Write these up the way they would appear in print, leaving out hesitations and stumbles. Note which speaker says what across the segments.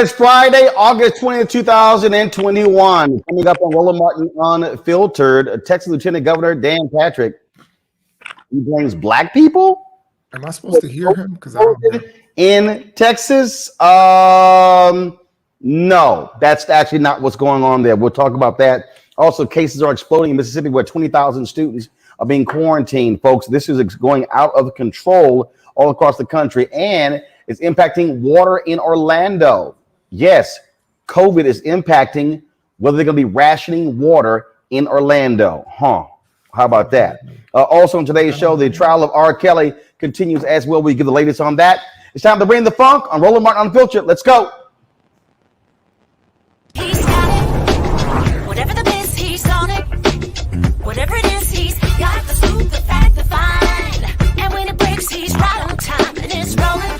Speaker 1: is Friday, August 20th, 2021. Coming up on Roland Martin Unfiltered, Texas Lieutenant Governor Dan Patrick. He blames black people
Speaker 2: Am I supposed to hear him? Because I don't know.
Speaker 1: in Texas. No, that's actually not what's going on there. We'll talk about that. Also, cases are exploding in Mississippi where 20,000 students are being quarantined, folks. This is going out of control all across the country, and it's impacting water in Orlando. Yes, COVID is impacting whether they're going to be rationing water in Orlando. How about that? Also on today's show, the trial of R. Kelly continues as well. We give the latest on that. It's time to bring the funk on Roland Martin Unfiltered. Let's go.
Speaker 3: He's got it. Whatever the biz, he's on it. Whatever it is, he's got the scoop, the fact, the find. And when it breaks, he's right on time and it's rolling.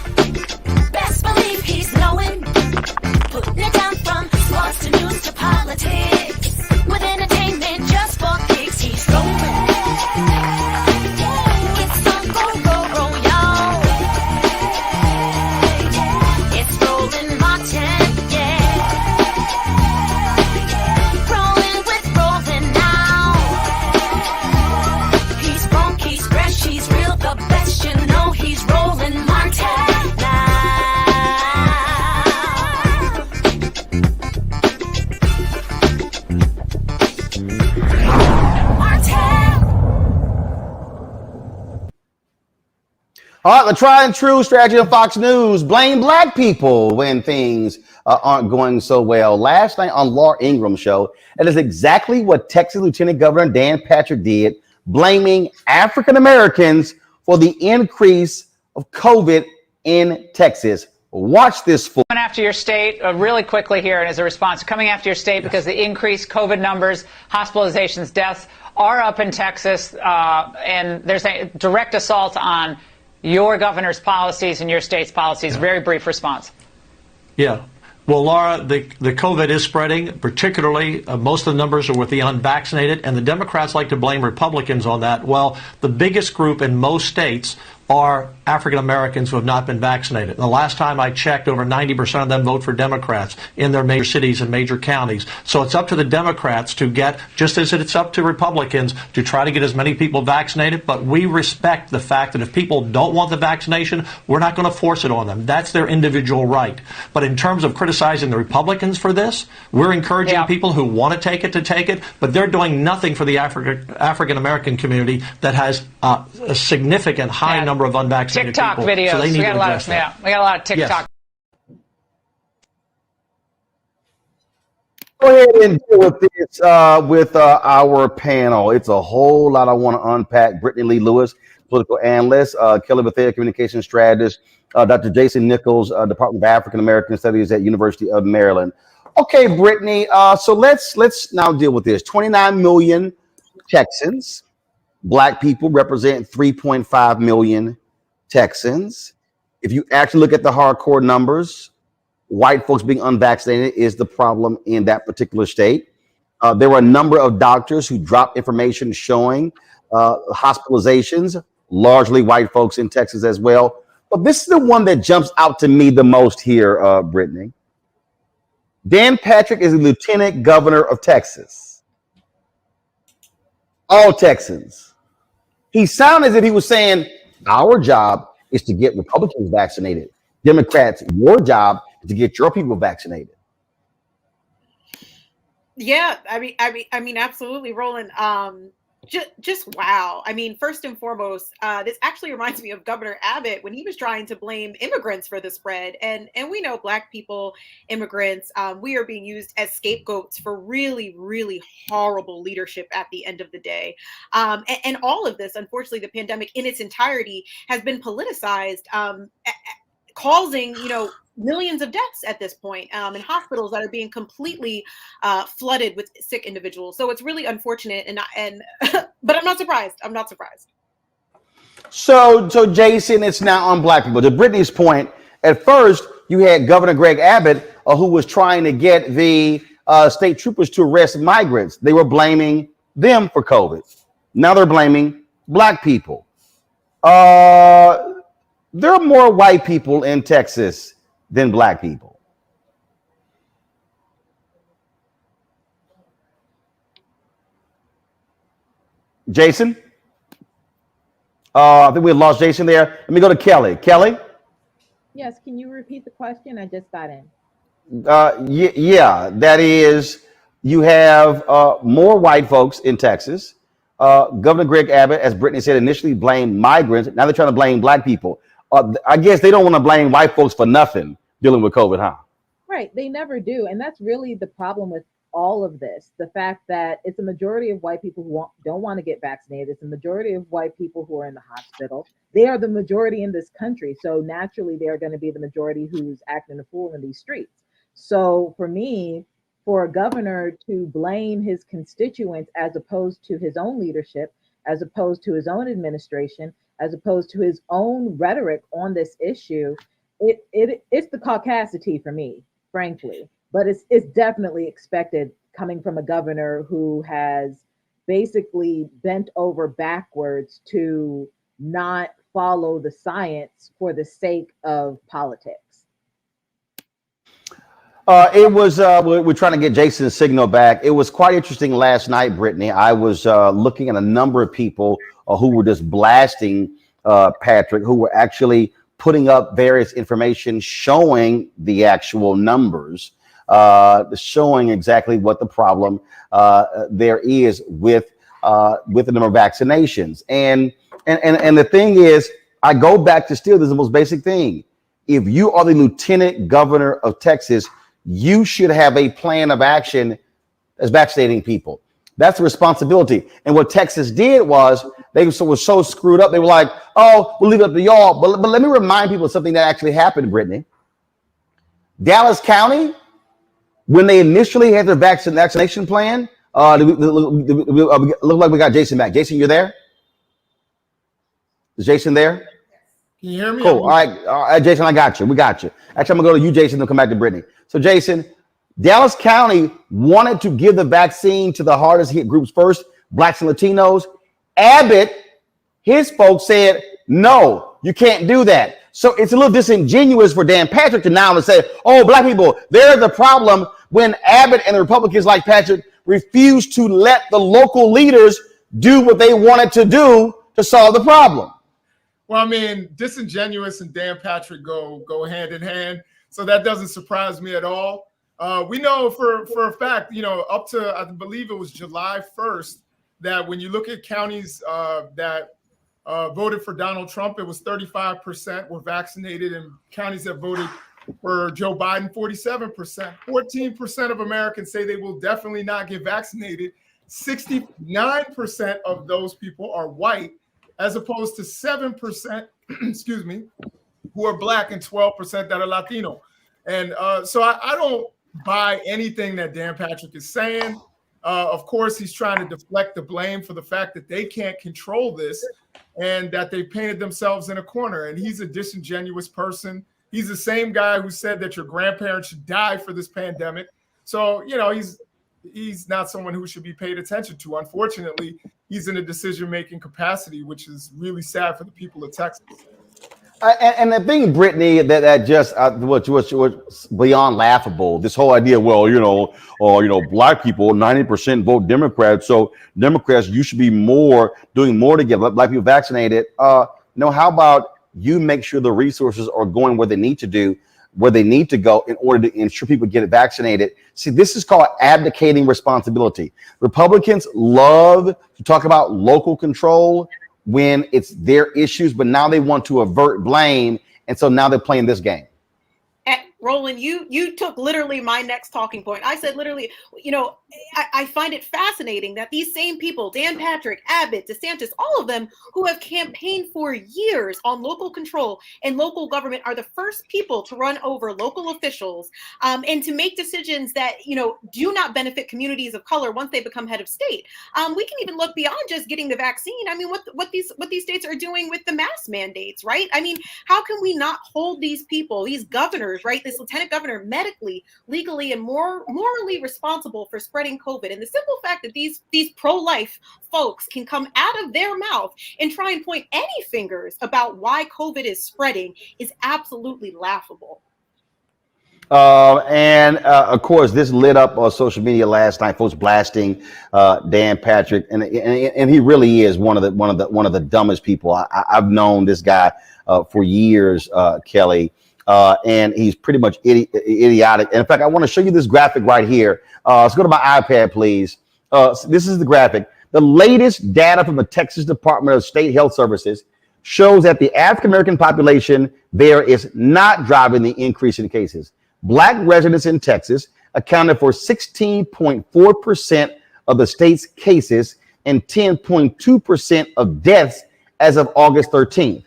Speaker 3: Best believe he's knowing. Putting it down from sports to news to politics. With entertainment just for kicks, he's rolling. It's on go, y'all. It's Roland Martin, yeah. Rolling with Roland now. He's funk, he's fresh, he's real, the best, you know he's Roland Martin now.
Speaker 1: All right, the tried and true strategy of Fox News: blame black people when things aren't going so well. Last night on Laura Ingram's show, that is exactly what Texas Lieutenant Governor Dan Patrick did, blaming African Americans for the increase of COVID in Texas. Watch this.
Speaker 4: Coming after your state really quickly here, and as a response, coming after your state because the increased COVID numbers, hospitalizations, deaths are up in Texas, and there's a direct assault on your governor's policies and your state's policies. Very brief response.
Speaker 5: Yeah. Well, Laura, the COVID is spreading, particularly most of the numbers are with the unvaccinated, and the Democrats like to blame Republicans on that. Well, the biggest group in most states are African Americans who have not been vaccinated. And the last time I checked, over 90% of them vote for Democrats in their major cities and major counties. So it's up to the Democrats to get, just as it's up to Republicans, to try to get as many people vaccinated. But we respect the fact that if people don't want the vaccination, we're not going to force it on them. That's their individual right. But in terms of criticizing the Republicans for this, we're encouraging people who want to take it, but they're doing nothing for the African American community that has a significant high number of unvaccinated
Speaker 4: TikTok
Speaker 5: people.
Speaker 4: videos.
Speaker 5: So they need
Speaker 4: we got
Speaker 5: to address
Speaker 4: that. We got a lot of TikTok.
Speaker 5: Yes.
Speaker 1: Go ahead and deal with this with our panel. It's a whole lot I want to unpack. Brittany Lee Lewis, political analyst, Kelly Bethea, communication strategist, Dr. Jason Nichols, Department of African American Studies at University of Maryland. Okay, Brittany. So let's now deal with this. 29 million Texans. Black people represent 3.5 million Texans. If you actually look at the hardcore numbers, white folks being unvaccinated is the problem in that particular state. There were a number of doctors who dropped information showing hospitalizations, largely white folks in Texas as well. But this is the one that jumps out to me the most here, Brittany. Dan Patrick is the Lieutenant Governor of Texas. All Texans. He sounded as if he was saying, our job is to get Republicans vaccinated. Democrats, your job is to get your people vaccinated.
Speaker 6: Yeah, I mean, absolutely, Roland. Just wow. I mean, first and foremost, this actually reminds me of Governor Abbott when he was trying to blame immigrants for the spread. And we know Black people, immigrants, we are being used as scapegoats for really, really horrible leadership at the end of the day. And all of this, unfortunately, the pandemic in its entirety has been politicized, causing, millions of deaths at this point, in hospitals that are being completely flooded with sick individuals. So it's really unfortunate, and but I'm not surprised.
Speaker 1: So Jason, it's now on black people. To Brittany's point, at first you had Governor Greg Abbott, who was trying to get the state troopers to arrest migrants. They were blaming them for COVID. Now they're blaming black people. There are more white people in Texas than black people. Jason? I think we lost Jason there. Let me go to Kelly. Kelly?
Speaker 7: Yes, can you repeat the question? I just got in.
Speaker 1: Yeah, that is, you have more white folks in Texas. Governor Greg Abbott, as Brittany said, initially blamed migrants. Now they're trying to blame black people. I guess they don't want to blame white folks for nothing dealing with COVID, huh?
Speaker 7: Right, they never do. And that's really the problem with all of this. The fact that it's a majority of white people who don't want to get vaccinated. It's a majority of white people who are in the hospital. They are the majority in this country. So naturally, they are going to be the majority who's acting a fool in these streets. So for me, for a governor to blame his constituents as opposed to his own leadership, as opposed to his own administration, as opposed to his own rhetoric on this issue, it's the caucasity for me, frankly. But it's definitely expected coming from a governor who has basically bent over backwards to not follow the science for the sake of politics.
Speaker 1: We're trying to get Jason's signal back. It was quite interesting last night, Brittany. I was looking at a number of people who were just blasting Patrick, who were actually putting up various information showing the actual numbers, showing exactly what the problem there is with the number of vaccinations. And the thing is, I go back to still, this is the most basic thing. If you are the lieutenant governor of Texas, you should have a plan of action as vaccinating people. That's the responsibility. And what Texas did was they were so screwed up. They were like, oh, we'll leave it up to y'all. But let me remind people of something that actually happened, Brittany. Dallas County, when they initially had their vaccination plan, look like we got Jason back. Jason, you're there? Is Jason there?
Speaker 2: Can you hear me?
Speaker 1: Cool. All right, Jason, I got you. We got you. Actually, I'm gonna go to you, Jason, then come back to Brittany. So, Jason, Dallas County wanted to give the vaccine to the hardest hit groups first, blacks and Latinos. Abbott, his folks said, no, you can't do that. So it's a little disingenuous for Dan Patrick to now say, oh, black people, they're the problem, when Abbott and the Republicans like Patrick refused to let the local leaders do what they wanted to do to solve the problem.
Speaker 2: Well, I mean, disingenuous and Dan Patrick go hand in hand, so that doesn't surprise me at all. We know for a fact, up to, I believe it was July 1st, that when you look at counties that voted for Donald Trump, it was 35% were vaccinated, and counties that voted for Joe Biden, 47%. 14% of Americans say they will definitely not get vaccinated. 69% of those people are white, as opposed to 7%, excuse me, who are black, and 12% that are Latino. And so I don't buy anything that Dan Patrick is saying. Of course, he's trying to deflect the blame for the fact that they can't control this and that they painted themselves in a corner. And he's a disingenuous person. He's the same guy who said that your grandparents should die for this pandemic. So, he's not someone who should be paid attention to. Unfortunately, he's in a decision-making capacity, which is really sad for the people of Texas.
Speaker 1: And the thing, Brittany, that just was beyond laughable. This whole idea, well, black people, 90% vote Democrats, so Democrats, you should be doing more to get black people vaccinated. How about you make sure the resources are going where they need to go in order to ensure people get vaccinated. See, this is called abdicating responsibility. Republicans love to talk about local control when it's their issues, but now they want to avert blame, and so now they're playing this game.
Speaker 6: Roland, you took literally my next talking point. I said literally, I find it fascinating that these same people, Dan Patrick, Abbott, DeSantis, all of them who have campaigned for years on local control and local government are the first people to run over local officials and to make decisions that, do not benefit communities of color once they become head of state. We can even look beyond just getting the vaccine. I mean, what these states are doing with the mask mandates, right? I mean, how can we not hold these people, these governors, right? This lieutenant governor medically, legally, and morally responsible for spreading COVID. And the simple fact that these pro-life folks can come out of their mouth and try and point any fingers about why COVID is spreading is absolutely laughable.
Speaker 1: Of course, this lit up on social media last night. Folks blasting Dan Patrick, and he really is one of the dumbest people. I've known this guy for years, Kelly, and he's pretty much idiotic. And in fact, I want to show you this graphic right here. Let's go to my iPad, please. This is the graphic. The latest data from the Texas Department of State Health Services shows that the African American population there is not driving the increase in cases. Black residents in Texas accounted for 16.4% of the state's cases and 10.2% of deaths as of August 13th.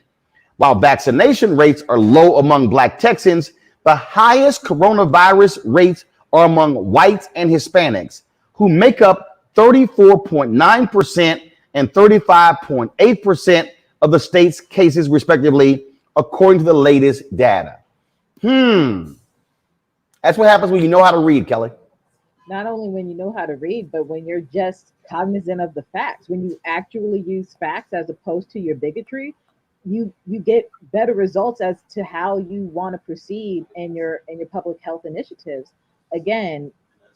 Speaker 1: While vaccination rates are low among Black Texans, the highest coronavirus rates are among whites and Hispanics, who make up 34.9% and 35.8% of the state's cases, respectively, according to the latest data. That's what happens when you know how to read, Kelly.
Speaker 7: Not only when you know how to read, but when you're just cognizant of the facts. When you actually use facts as opposed to your bigotry, you get better results as to how you want to proceed in your public health initiatives. Again,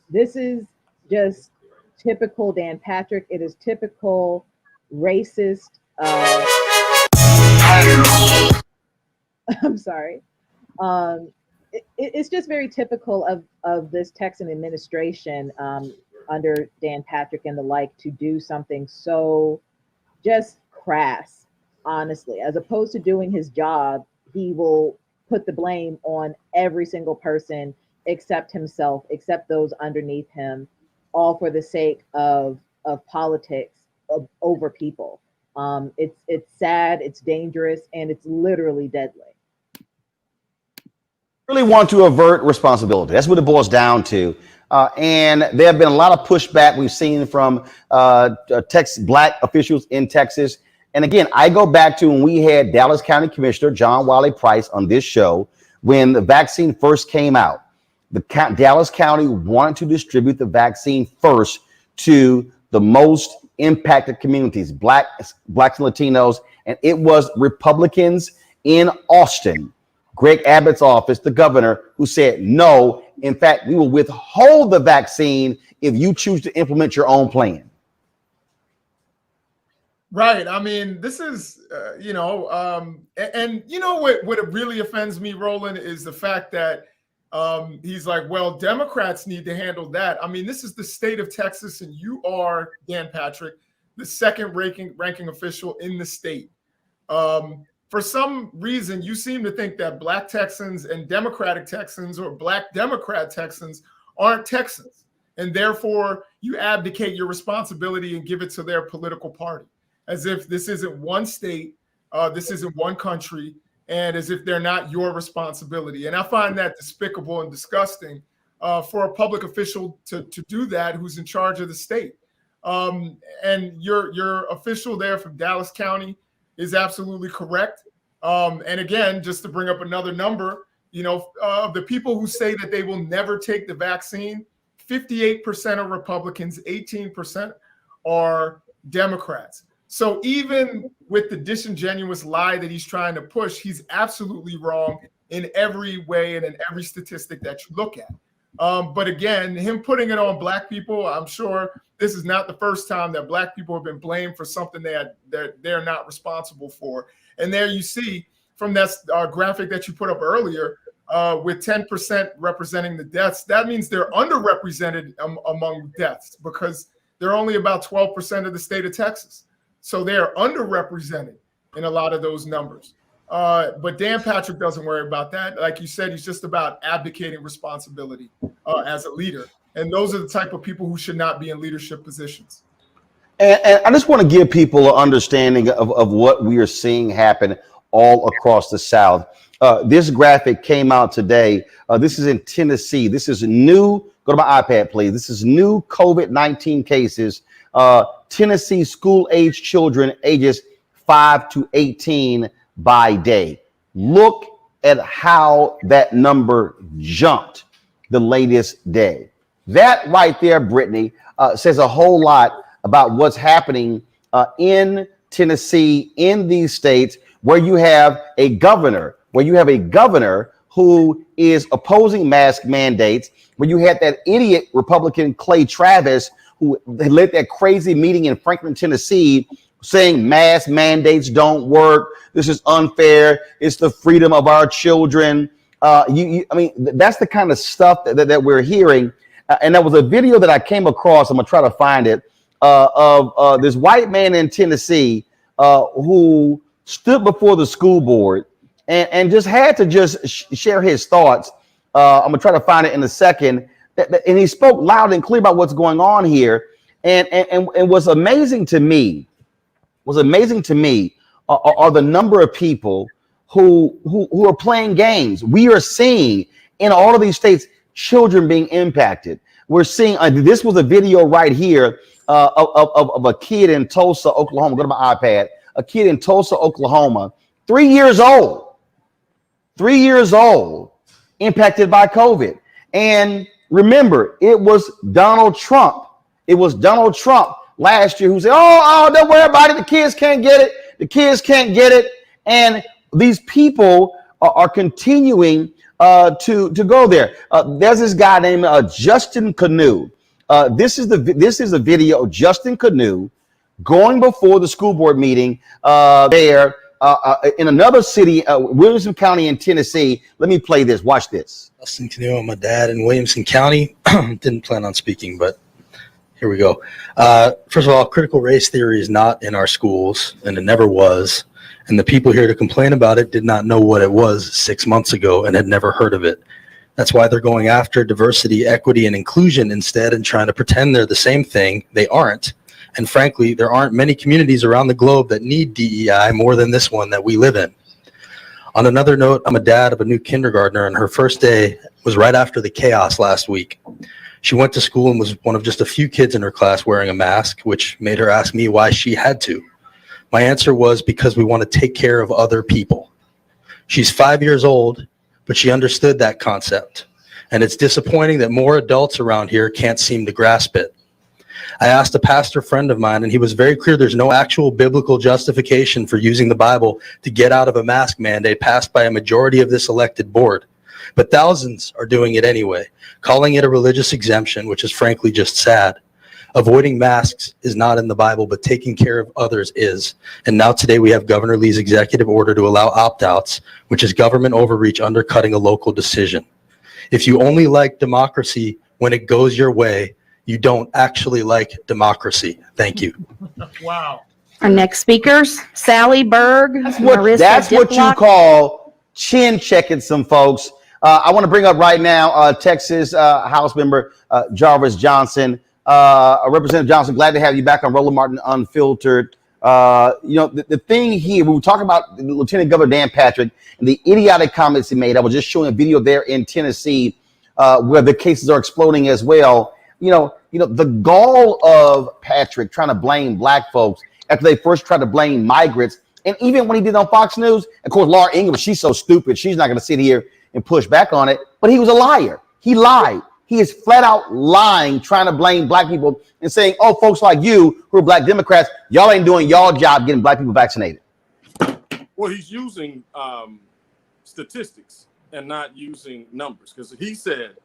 Speaker 7: this is just typical Dan Patrick. It is typical racist. I'm sorry. It's just very typical of this Texan administration under Dan Patrick and the like to do something so just crass, honestly. As opposed to doing his job, he will put the blame on every single person except himself, except those underneath him, all for the sake of politics over people. It's sad, it's dangerous, and it's literally deadly.
Speaker 1: Really want to avert responsibility. That's what it boils down to. And there have been a lot of pushback we've seen from Black officials in Texas. And again, I go back to when we had Dallas County Commissioner John Wiley Price on this show when the vaccine first came out. Dallas County wanted to distribute the vaccine first to the most impacted communities, Blacks and Latinos, and it was Republicans in Austin, Greg Abbott's office, the governor, who said, no, in fact, we will withhold the vaccine if you choose to implement your own plan.
Speaker 2: Right. I mean, this is, and you know what it really offends me, Roland, is the fact that he's like, well, Democrats need to handle that. I mean, this is the state of Texas, and you are, Dan Patrick, the second ranking official in the state. For some reason, you seem to think that Black Texans and Democratic Texans or Black Democrat Texans aren't Texans, and therefore you abdicate your responsibility and give it to their political party, as if this isn't one state, this isn't one country, and as if they're not your responsibility. And I find that despicable and disgusting for a public official to do that who's in charge of the state. And your official there from Dallas County is absolutely correct. And again, just to bring up another number, of the people who say that they will never take the vaccine, 58% are Republicans, 18% are Democrats. So even with the disingenuous lie that he's trying to push, he's absolutely wrong in every way and in every statistic that you look at. But again, him putting it on Black people, I'm sure this is not the first time that Black people have been blamed for something that they're not responsible for. And there you see from that graphic that you put up earlier, with 10% representing the deaths, that means they're underrepresented among deaths because they're only about 12% of the state of Texas. So they are underrepresented in a lot of those numbers. But Dan Patrick doesn't worry about that. Like you said, he's just about abdicating responsibility as a leader. And those are the type of people who should not be in leadership positions.
Speaker 1: And I just want to give people an understanding of what we are seeing happen all across the South. This graphic came out today. This is in Tennessee. This is new. Go to my iPad, please. This is new COVID-19 cases. Tennessee school-age children ages 5 to 18 by day. Look at how that number jumped the latest day. That right there, Brittany, says a whole lot about what's happening in Tennessee, in these states where you have a governor, who is opposing mask mandates, when you had that idiot Republican Clay Travis who led that crazy meeting in Franklin, Tennessee, saying mask mandates don't work. This is unfair. It's the freedom of our children. I mean, that's the kind of stuff that we're hearing. And there was a video that I came across. I'm gonna try to find it of this white man in Tennessee who stood before the school board and just had to just share his thoughts. I'm gonna try to find it in a second. And he spoke loud and clear about what's going on here. And what's amazing to me are the number of people who are playing games. We are seeing in all of these states children being impacted. We're seeing this was a video right here of a kid in Tulsa, Oklahoma. Go to my iPad. A kid in Tulsa, Oklahoma, 3 years old, impacted by COVID. And remember, it was Donald Trump. It was Donald Trump last year who said, oh, don't worry about it. The kids can't get it. The kids can't get it. And these people are continuing to go there. There's this guy named Justin Canoe. This is a video of Justin Canoe going before the school board meeting there in another city, Williamson County in Tennessee. Let me play this. Watch this.
Speaker 8: Justin Canoe, I'm a dad in Williamson County. Didn't plan on speaking, but here we go. First of all, critical race theory is not in our schools, and it never was. And the people here to complain about it did not know what it was 6 months ago and had never heard of it. That's why they're going after diversity, equity, and inclusion instead and trying to pretend they're the same thing. They aren't. And frankly, there aren't many communities around the globe that need DEI more than this one that we live in. On another note, I'm a dad of a new kindergartner, and her first day was right after the chaos last week. She went to school and was one of just a few kids in her class wearing a mask, which made her ask me why she had to. My answer was because we want to take care of other people. She's 5 years old, but she understood that concept. And it's disappointing that more adults around here can't seem to grasp it. I asked a pastor friend of mine, and he was very clear there's no actual biblical justification for using the Bible to get out of a mask mandate passed by a majority of this elected board. But thousands are doing it anyway, calling it a religious exemption, which is frankly just sad. Avoiding masks is not in the Bible, but taking care of others is. And now today we have Governor Lee's executive order to allow opt-outs, which is government overreach undercutting a local decision. If you only like democracy when it goes your way, you don't actually like democracy. Thank you.
Speaker 2: Wow.
Speaker 9: Our next speakers, Sally Berg.
Speaker 1: That's what you call chin checking some folks. I want to bring up right now Texas House member Jarvis Johnson. Representative Johnson, glad to have you back on Roland Martin Unfiltered. The thing here, we were talking about Lieutenant Governor Dan Patrick and the idiotic comments he made. I was just showing a video there in Tennessee where the cases are exploding as well. The gall of Patrick trying to blame black folks after they first tried to blame migrants. And even when he did on Fox News, of course, Laura Ingraham, she's so stupid. She's not going to sit here and push back on it. But he was a liar. He lied. He is flat out lying, trying to blame black people and saying, oh, folks like you who are black Democrats, y'all ain't doing y'all job getting black people vaccinated.
Speaker 10: Well, he's using statistics and not using numbers, because he said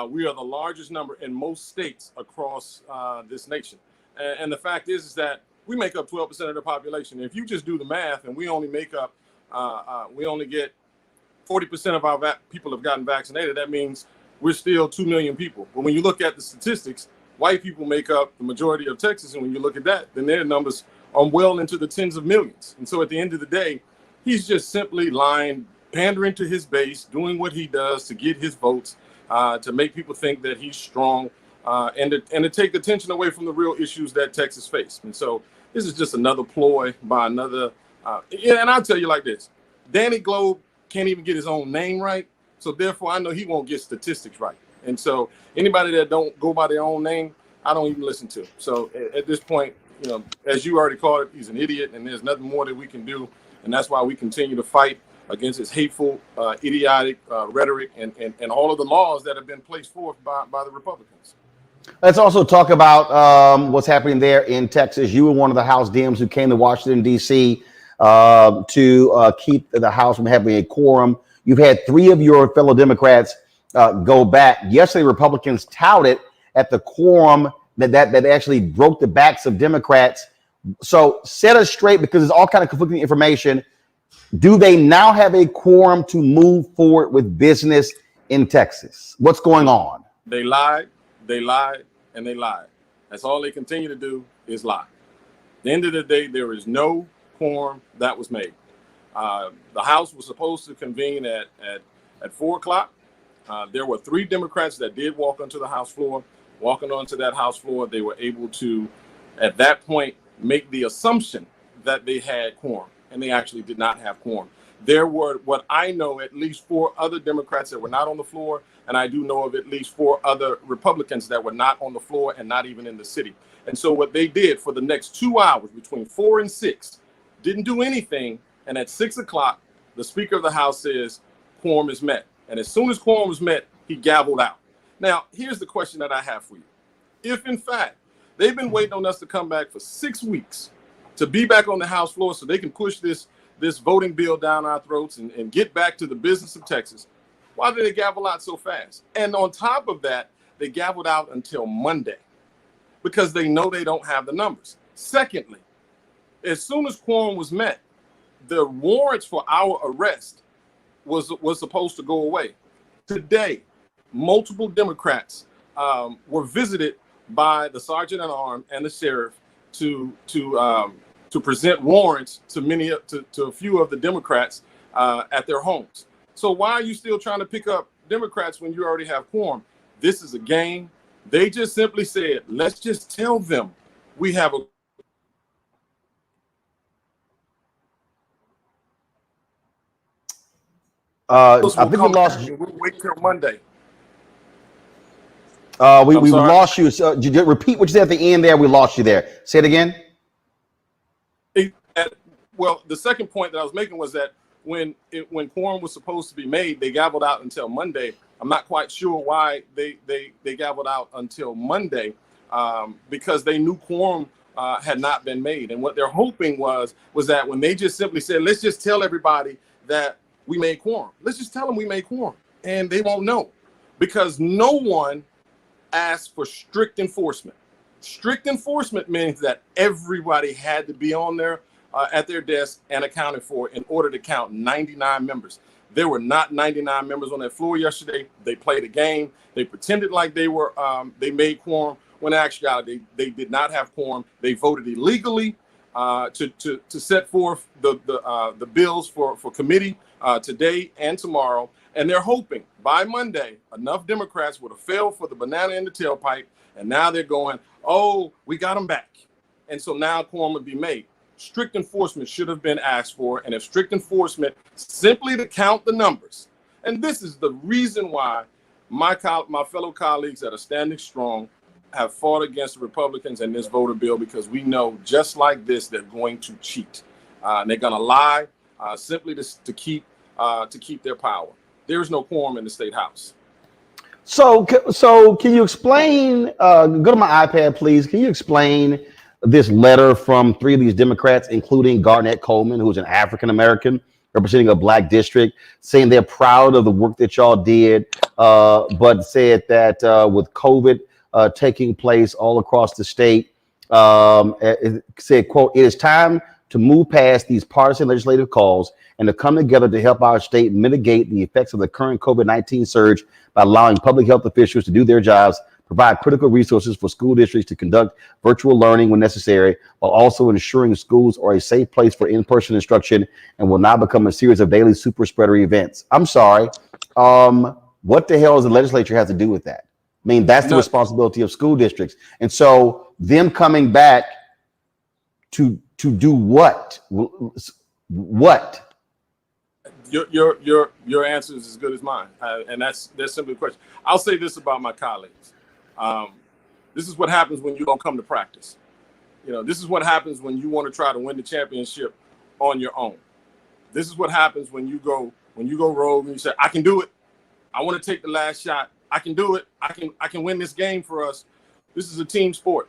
Speaker 10: we are the largest number in most states across this nation. And the fact is that we make up 12% of the population. If you just do the math and we only make up, we only get 40% of our people have gotten vaccinated, that means we're still 2 million people. But when you look at the statistics, white people make up the majority of Texas. And when you look at that, then their numbers are well into the tens of millions. And so at the end of the day, he's just simply lying, pandering to his base, doing what he does to get his votes, to make people think that he's strong, and to take attention away from the real issues that Texas face. And so this is just another ploy by another. And I'll tell you like this, Danny Globe can't even get his own name right. So therefore, I know he won't get statistics right. And so anybody that don't go by their own name, I don't even listen to. So at this point, as you already called it, he's an idiot, and there's nothing more that we can do. And that's why we continue to fight against his hateful, idiotic rhetoric and all of the laws that have been placed forth by the Republicans.
Speaker 1: Let's also talk about what's happening there in Texas. You were one of the House Dems who came to Washington, D.C. To keep the House from having a quorum You've had 3 of your fellow Democrats go back. Yesterday, Republicans touted at the quorum that actually broke the backs of Democrats. So set us straight, because there's all kind of conflicting information. Do they now have a quorum to move forward with business in Texas? What's going on?
Speaker 10: They lied, and they lied. That's all they continue to do is lie. At the end of the day, there is no quorum that was made. The House was supposed to convene at 4 o'clock. There were 3 Democrats that did walk onto the House floor. Walking onto that House floor, they were able to, at that point, make the assumption that they had quorum, and they actually did not have quorum. There were, what I know, at least 4 other Democrats that were not on the floor, and I do know of at least 4 other Republicans that were not on the floor and not even in the city. And so what they did for the next 2 hours, between 4 and 6, didn't do anything. And at 6 o'clock, the Speaker of the House says quorum is met. And as soon as quorum was met, he gavelled out. Now, here's the question that I have for you. If, in fact, they've been waiting on us to come back for 6 weeks to be back on the House floor so they can push this voting bill down our throats and get back to the business of Texas, why did they gavel out so fast? And on top of that, they gavelled out until Monday because they know they don't have the numbers. Secondly, as soon as quorum was met, the warrants for our arrest was supposed to go away. Today, multiple Democrats were visited by the sergeant at arms and the sheriff to present warrants to a few of the Democrats at their homes. So why are you still trying to pick up Democrats when you already have quorum? This is a game. They just simply said, let's just tell them we have a
Speaker 1: I think we lost.
Speaker 10: We'll wait till Monday.
Speaker 1: We lost you. So, repeat what you said at the end there. We lost you there. Say it again.
Speaker 10: Well, the second point that I was making was that when quorum was supposed to be made, they gavelled out until Monday. I'm not quite sure why they gavelled out until Monday, because they knew quorum had not been made. And what they're hoping was that when they just simply said, let's just tell everybody that we made quorum. Let's just tell them we made quorum. And they won't know, because no one asked for strict enforcement. Strict enforcement means that everybody had to be on there at their desk and accounted for in order to count 99 members. There were not 99 members on that floor yesterday. They played a game. They pretended like they were they made quorum, when in actuality they did not have quorum. They voted illegally to set forth the bills for committee today and tomorrow. And they're hoping by Monday enough Democrats would have fell for the banana in the tailpipe, and now they're going, oh, we got them back. And so now quorum would be made. Strict enforcement should have been asked for, and if strict enforcement simply to count the numbers. And this is the reason why my fellow colleagues that are standing strong have fought against the Republicans and this voter bill, because we know just like this, they're going to cheat. And they're going to lie simply to keep their power. There's no quorum in the state house.
Speaker 1: So can you explain, go to my iPad, please. Can you explain this letter from 3 of these Democrats, including Garnett Coleman, who's an African-American representing a black district, saying they're proud of the work that y'all did, but said that with COVID taking place all across the state, it said, quote, "It is time to move past these partisan legislative calls and to come together to help our state mitigate the effects of the current COVID-19 surge by allowing public health officials to do their jobs, provide critical resources for school districts to conduct virtual learning when necessary, while also ensuring schools are a safe place for in-person instruction and will not become a series of daily super spreader events." I'm sorry. What the hell does the legislature have to do with that? I mean, that's the responsibility of school districts. And so them coming back to do what? What?
Speaker 10: Your answer is as good as mine, and that's simply the question. I'll say this about my colleagues. This is what happens when you don't come to practice. You know, this is what happens when you want to try to win the championship on your own. This is what happens when you go rogue and you say, I can do it. I want to take the last shot. I can do it. I can win this game for us. This is a team sport,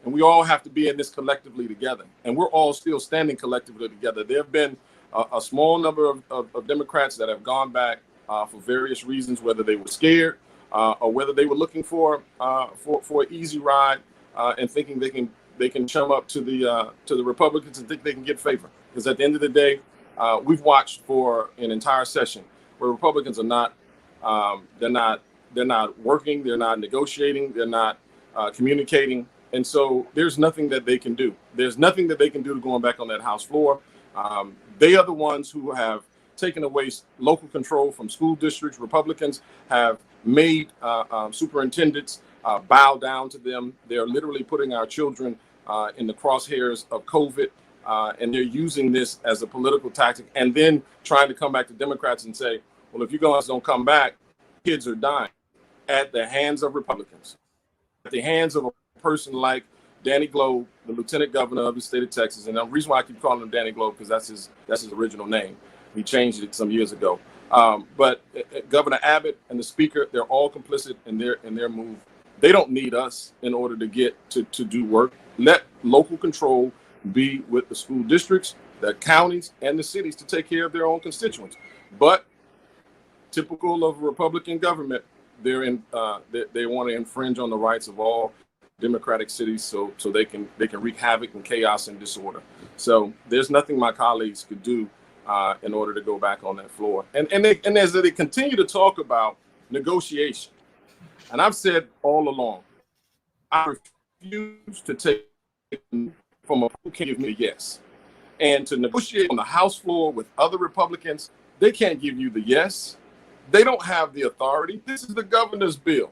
Speaker 10: and we all have to be in this collectively together. And we're all still standing collectively together. There have been a small number of Democrats that have gone back for various reasons, whether they were scared or whether they were looking for an easy ride and thinking they can chum up to the Republicans and think they can get favor. Because at the end of the day, we've watched for an entire session where Republicans are not they're not working, they're not negotiating, they're not communicating. And so there's nothing that they can do. There's nothing that they can do to going back on that House floor. They are the ones who have taken away local control from school districts. Republicans have made superintendents bow down to them. They're literally putting our children in the crosshairs of COVID, and they're using this as a political tactic, and then trying to come back to Democrats and say, well, if you guys don't come back, kids are dying at the hands of Republicans, at the hands of a person like Danny Globe, the lieutenant governor of the state of Texas. And the reason why I keep calling him Danny Globe, because that's his original name. He changed it some years ago. But Governor Abbott and the speaker, they're all complicit in their move. They don't need us in order to get to do work. Let local control be with the school districts, the counties, and the cities to take care of their own constituents. But typical of a Republican government, they want to infringe on the rights of all Democratic cities so they can wreak havoc and chaos and disorder. So there's nothing my colleagues could do in order to go back on that floor. And as they continue to talk about negotiation, and I've said all along, I refuse to take from a who can give me a yes. And to negotiate on the House floor with other Republicans, they can't give you the yes. They don't have the authority. This is the governor's bill.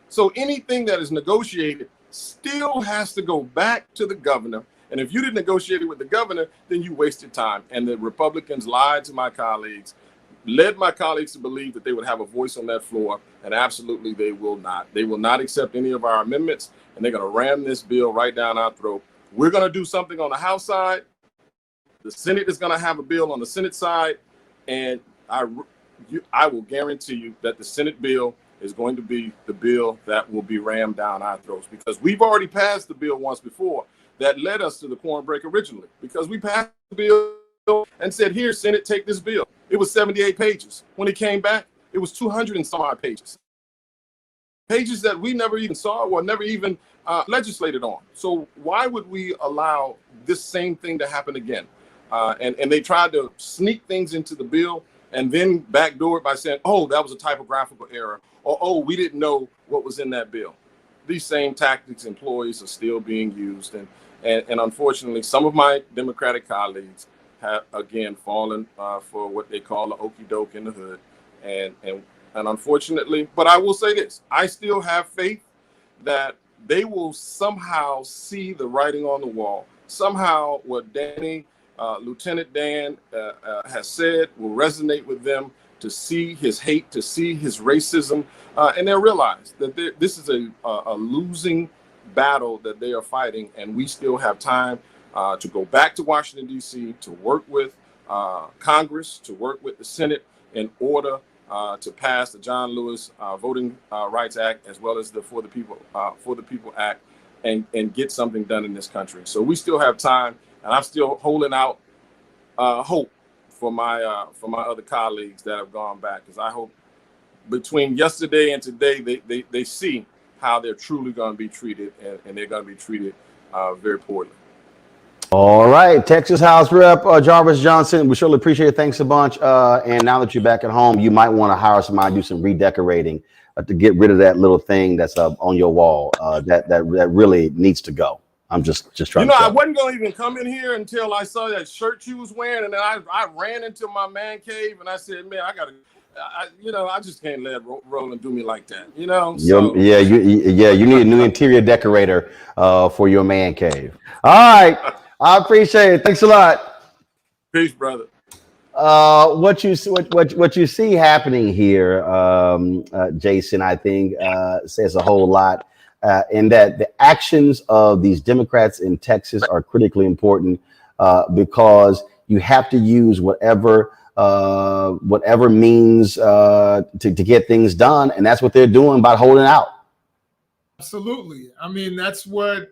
Speaker 10: So anything that is negotiated still has to go back to the governor. And if you didn't negotiate it with the governor, then you wasted time. And the Republicans lied to my colleagues, led my colleagues to believe that they would have a voice on that floor. And absolutely, they will not. They will not accept any of our amendments. And they're going to ram this bill right down our throat. We're going to do something on the House side. The Senate is going to have a bill on the Senate side. And I will guarantee you that the Senate bill is going to be the bill that will be rammed down our throats, because we've already passed the bill once before that led us to the quorum break originally, because we passed the bill and said, here, Senate, take this bill. It was 78 pages. When it came back, it was 200 and some odd pages. Pages that we never even saw or never even legislated on. So why would we allow this same thing to happen again? And they tried to sneak things into the bill and then backdoor it by saying, oh, that was a typographical error, or, oh, we didn't know what was in that bill. These same tactics employees are still being used. And unfortunately, some of my Democratic colleagues have, again, fallen for what they call the okey doke in the hood. And unfortunately, but I will say this, I still have faith that they will somehow see the writing on the wall. Somehow what Lieutenant Dan has said will resonate with them, to see his hate, to see his racism, and they'll realize that this is a losing battle that they are fighting, and we still have time to go back to Washington, D.C., to work with Congress, to work with the Senate in order to pass the John Lewis Voting Rights Act, as well as the For the People Act, and get something done in this country. So we still have time, and I'm still holding out hope for my other colleagues that have gone back, because I hope between yesterday and today they see how they're truly going to be treated, and they're going to be treated very poorly.
Speaker 1: All right, Texas House Rep Jarvis Johnson, we surely appreciate it. Thanks a bunch. And now that you're back at home, you might want to hire somebody to do some redecorating to get rid of that little thing that's on your wall that really needs to go. I'm just trying to
Speaker 10: I wasn't going to even come in here until I saw that shirt you was wearing, and then I ran into my man cave, and I said, man, I just can't let Roland do me like that, So.
Speaker 1: You need a new interior decorator for your man cave. All right, I appreciate it. Thanks a lot.
Speaker 10: Peace, brother.
Speaker 1: What you see happening here, Jason, I think says a whole lot. In that the actions of these Democrats in Texas are critically important because you have to use whatever means to get things done, and that's what they're doing by holding out.
Speaker 2: Absolutely. I mean, that's what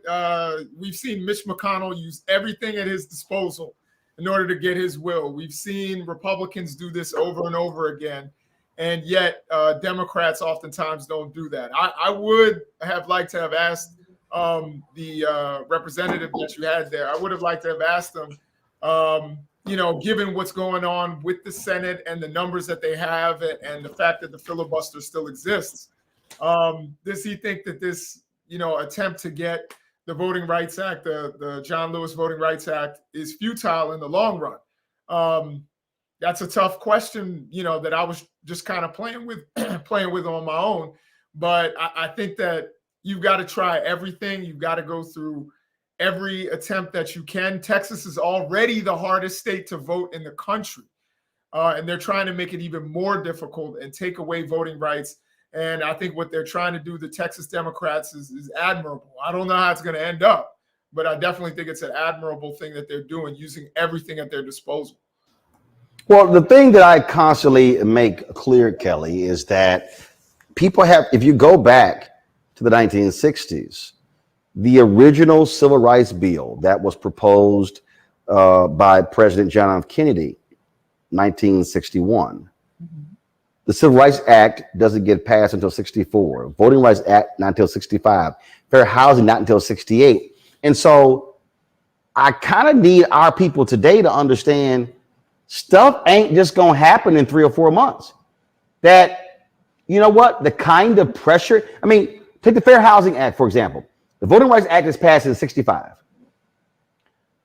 Speaker 2: we've seen Mitch McConnell use everything at his disposal in order to get his will. We've seen Republicans do this over and over again, and yet Democrats oftentimes don't do that. I would have liked to have asked the representative that you had there. I would have liked to have asked them, given what's going on with the Senate and the numbers that they have, and the fact that the filibuster still exists, does he think that this, attempt to get the Voting Rights Act, the John Lewis Voting Rights Act, is futile in the long run? That's a tough question, that I was just kind of playing with on my own. But I think that you've got to try everything. You've got to go through every attempt that you can. Texas is already the hardest state to vote in the country. And they're trying to make it even more difficult and take away voting rights. And I think what they're trying to do, the Texas Democrats, is admirable. I don't know how it's going to end up, but I definitely think it's an admirable thing that they're doing, using everything at their disposal.
Speaker 1: Well, the thing that I constantly make clear, Kelly, is that people have, if you go back to the 1960s, the original civil rights bill that was proposed by President John F. Kennedy, 1961. The Civil Rights Act doesn't get passed until 64. Voting Rights Act, not until 65. Fair housing, not until 68. And so I kind of need our people today to understand stuff ain't just going to happen in 3 or 4 months. That, you know what, the kind of pressure, I mean, take the Fair Housing Act, for example. The Voting Rights Act is passed in 65.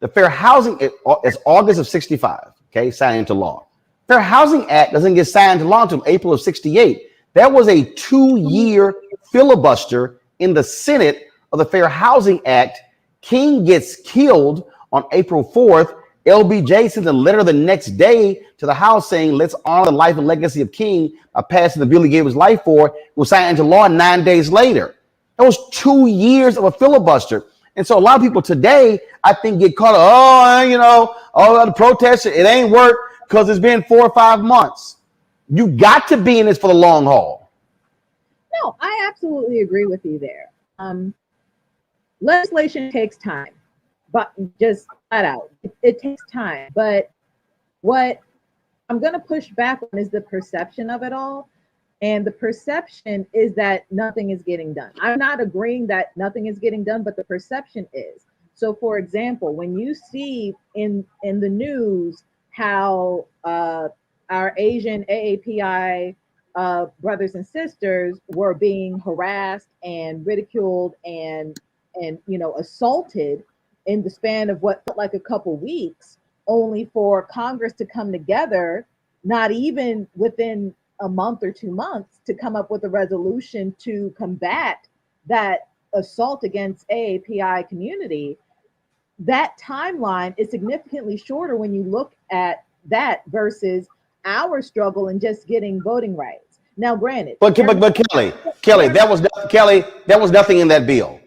Speaker 1: The Fair Housing is August of 65, okay, signed into law. Fair Housing Act doesn't get signed into law until April of 68. That was a 2-year filibuster in the Senate of the Fair Housing Act. King gets killed on April 4th. LBJ sends a letter the next day to the House saying, let's honor the life and legacy of King by passing the bill he gave his life for. It was signed into law 9 days later. That was 2 years of a filibuster. And so a lot of people today, I think, get caught up, all the protests, it ain't worked because it's been 4 or 5 months. You got to be in this for the long haul.
Speaker 7: No, I absolutely agree with you there. Legislation takes time, but just flat out, it takes time. But what I'm going to push back on is the perception of it all. And the perception is that nothing is getting done. I'm not agreeing that nothing is getting done, but the perception is. So, for example, when you see in the news how our Asian AAPI brothers and sisters were being harassed and ridiculed and assaulted in the span of what felt like a couple weeks, only for Congress to come together, not even within a month or 2 months, to come up with a resolution to combat that assault against AAPI community. That timeline is significantly shorter when you look at that versus our struggle in just getting voting rights. Now, granted,
Speaker 1: but Kelly, that was nothing in that bill.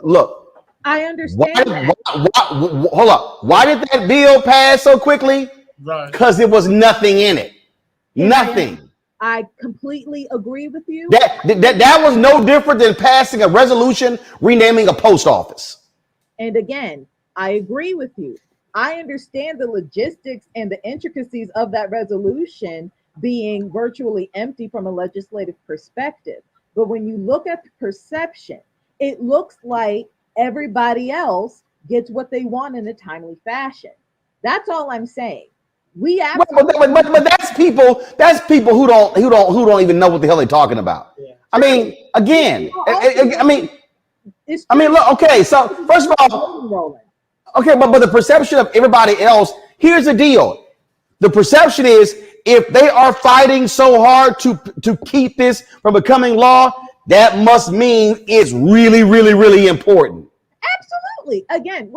Speaker 1: Look,
Speaker 7: I understand.
Speaker 1: Hold up. Why did that bill pass so quickly?
Speaker 2: Right.
Speaker 1: Because there was nothing in it. Nothing.
Speaker 7: I completely agree with you.
Speaker 1: That was no different than passing a resolution renaming a post office.
Speaker 7: And again, I agree with you. I understand the logistics and the intricacies of that resolution being virtually empty from a legislative perspective. But when you look at the perception, it looks like everybody else gets what they want in a timely fashion. That's all I'm saying.
Speaker 1: But that's people who don't even know what the hell they're talking about. Yeah. I mean, again, look, okay, so first of all, okay, but the perception of everybody else, here's the deal. The perception is if they are fighting so hard to keep this from becoming law, that must mean it's really, really, really important.
Speaker 7: Absolutely. Again,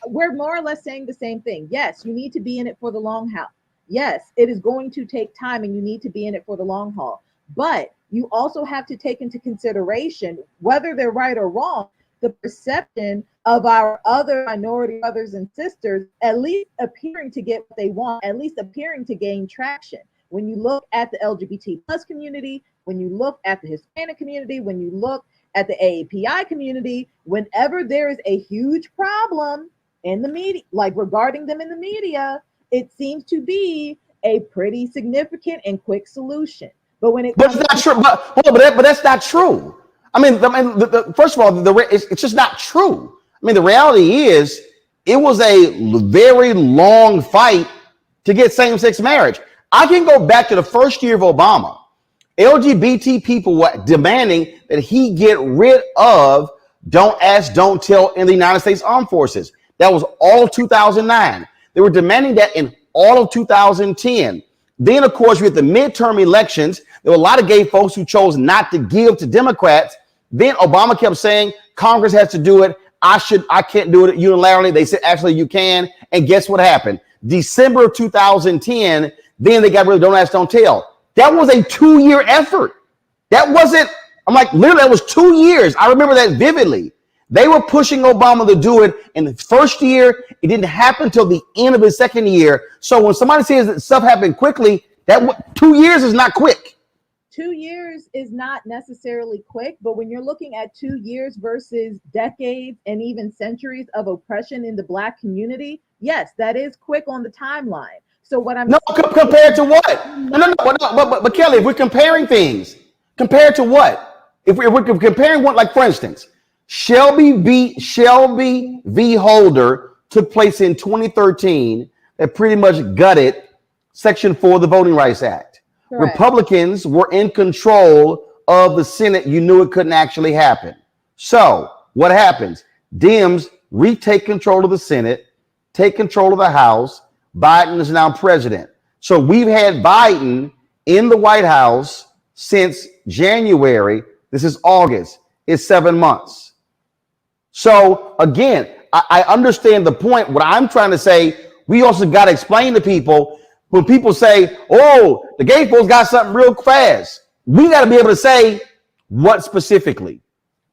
Speaker 7: we're more or less saying the same thing. Yes, you need to be in it for the long haul. Yes, it is going to take time and you need to be in it for the long haul. But you also have to take into consideration, whether they're right or wrong, the perception of our other minority brothers and sisters at least appearing to get what they want, at least appearing to gain traction. When you look at the LGBT plus community, when you look at the Hispanic community, when you look at the AAPI community, whenever there is a huge problem, in the media, like regarding them in the media, it seems to be a pretty significant and quick solution. But when it
Speaker 1: But
Speaker 7: comes
Speaker 1: it's not
Speaker 7: to
Speaker 1: true. But that's not true. I mean, first of all, it's just not true. I mean, the reality is it was a very long fight to get same-sex marriage. I can go back to the first year of Obama. LGBT people were demanding that he get rid of don't ask, don't tell in the United States Armed Forces. That was all 2009. They were demanding that in all of 2010. Then, of course, we had the midterm elections. There were a lot of gay folks who chose not to give to Democrats. Then Obama kept saying Congress has to do it. I can't do it unilaterally. They said, actually, you can. And guess what happened? December of 2010, then they got rid of don't ask, don't tell. That was a 2-year effort. That wasn't, I'm like, literally, that was 2 years. I remember that vividly. They were pushing Obama to do it in the first year. It didn't happen until the end of his second year. So when somebody says that stuff happened quickly, 2 years is not quick.
Speaker 7: 2 years is not necessarily quick, but when you're looking at 2 years versus decades and even centuries of oppression in the Black community, yes, that is quick on the timeline. So what I'm
Speaker 1: Compared to what? No. But Kelly, if we're comparing things, compared to what? If we're comparing what, like for instance, Shelby v. Holder took place in 2013 that pretty much gutted Section 4 of the Voting Rights Act. Correct. Republicans were in control of the Senate. You knew it couldn't actually happen. So what happens? Dems retake control of the Senate, take control of the House. Biden is now president. So we've had Biden in the White House since January. This is August. It's 7 months. So again, I understand the point. What I'm trying to say, we also got to explain to people when people say, oh, the gay folks got something real fast. We got to be able to say what specifically,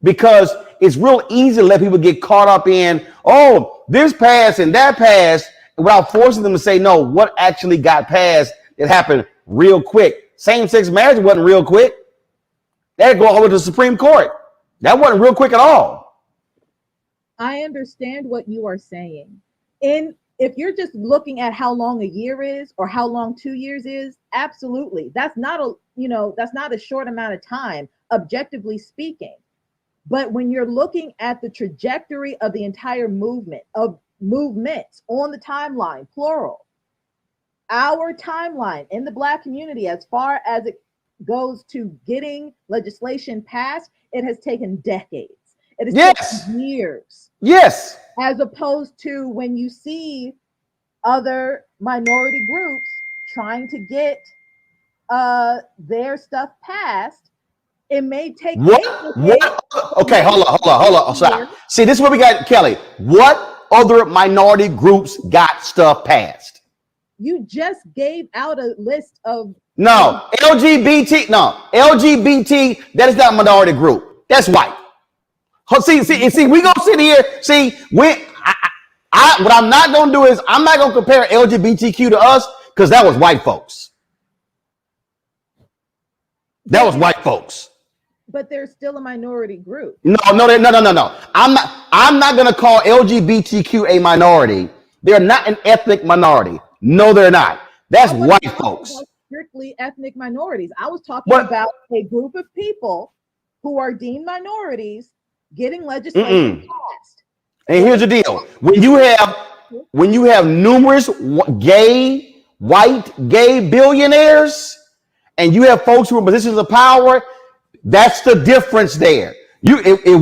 Speaker 1: because it's real easy to let people get caught up in, oh, this passed and that passed, without forcing them to say, no, what actually got passed. It happened real quick. Same-sex marriage wasn't real quick. They had to go all the way to the Supreme Court. That wasn't real quick at all.
Speaker 7: I understand what you are saying. And if you're just looking at how long a year is or how long 2 years is, absolutely. That's not a short amount of time, objectively speaking. But when you're looking at the trajectory of the entire movements on the timeline, plural, our timeline in the Black community, as far as it goes to getting legislation passed, it has taken decades. It has taken years.
Speaker 1: Yes.
Speaker 7: As opposed to when you see other minority groups trying to get their stuff passed, it may take.
Speaker 1: What? Okay, hold on. Sorry. See, this is what we got, Kelly. What other minority groups got stuff passed?
Speaker 7: You just gave out a list of.
Speaker 1: No, LGBT. That is not a minority group. That's white. See, we gonna sit here. See, what I'm not gonna do is I'm not gonna compare LGBTQ to us because that was white folks. That was white folks.
Speaker 7: But they're still a minority group.
Speaker 1: No. I'm not gonna call LGBTQ a minority. They're not an ethnic minority. No, they're not. That's white folks.
Speaker 7: Strictly ethnic minorities. I was talking about a group of people who are deemed minorities getting legislation passed.
Speaker 1: And here's the deal: when you have numerous white gay billionaires, and you have folks who are in positions of power, that's the difference there. If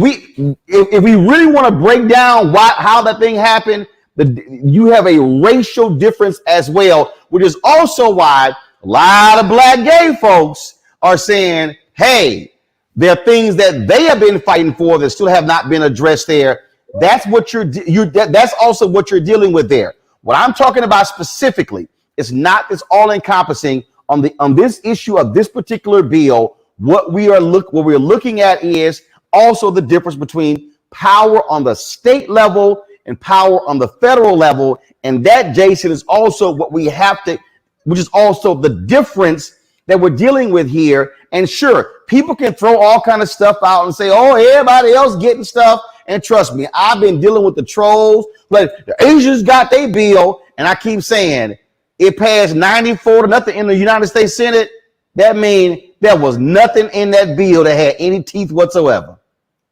Speaker 1: we really want to break down how that thing happened, you have a racial difference as well, which is also why a lot of Black gay folks are saying, hey, there are things that they have been fighting for that still have not been addressed there. That's what that's also what you're dealing with there. What I'm talking about specifically is not this all-encompassing on this issue of this particular bill. What we're looking at is also the difference between power on the state level and power on the federal level. And that, Jason, is also what we have to, which is also the difference that we're dealing with here. And sure, people can throw all kind of stuff out and say, oh, everybody else getting stuff And trust me, I've been dealing with the trolls. Like the Asians got their bill, and I keep saying it passed 94 to nothing in the United States Senate. That means there was nothing in that bill that had any teeth whatsoever.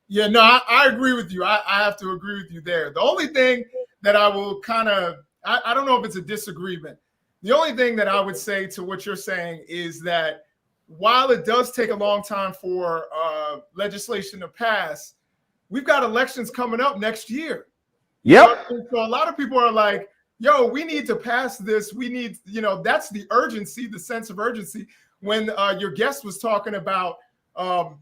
Speaker 2: Yeah, no, I agree with you. I have to agree with you there. The only thing that I will kind of, I don't know if it's a disagreement. The only thing that I would say to what you're saying is that while it does take a long time for legislation to pass, we've got elections coming up next year.
Speaker 1: Yep.
Speaker 2: So a lot of people are like, yo, we need to pass this. We need, that's the urgency, the sense of urgency. When your guest was talking about,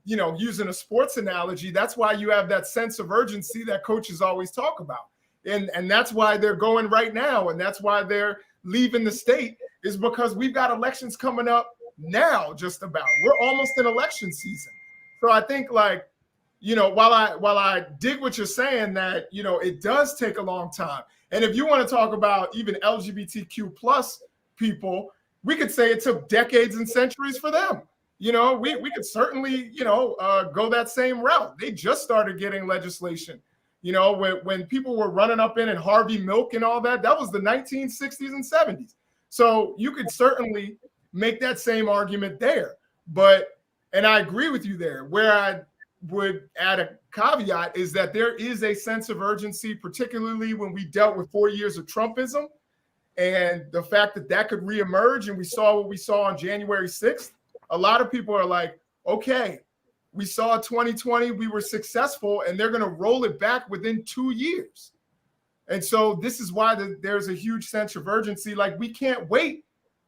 Speaker 2: using a sports analogy, that's why you have that sense of urgency that coaches always talk about. And that's why they're going right now. And that's why they're leaving the state, is because we've got elections coming up now, just about. We're almost in election season. So I think, like, while I dig what you're saying, that, it does take a long time. And if you want to talk about even LGBTQ plus people, we could say it took decades and centuries for them. We could certainly, go that same route. They just started getting legislation, when people were running up in and Harvey Milk and all that, that was the 1960s and 70s. So you could certainly make that same argument there. And I agree with you there. Where I would add a caveat is that there is a sense of urgency, particularly when we dealt with 4 years of Trumpism and the fact that could reemerge. And we saw what we saw on January 6th. A lot of people are like, okay, we saw 2020, we were successful, and they're going to roll it back within 2 years. And so this is why there's a huge sense of urgency. Like, we can't wait,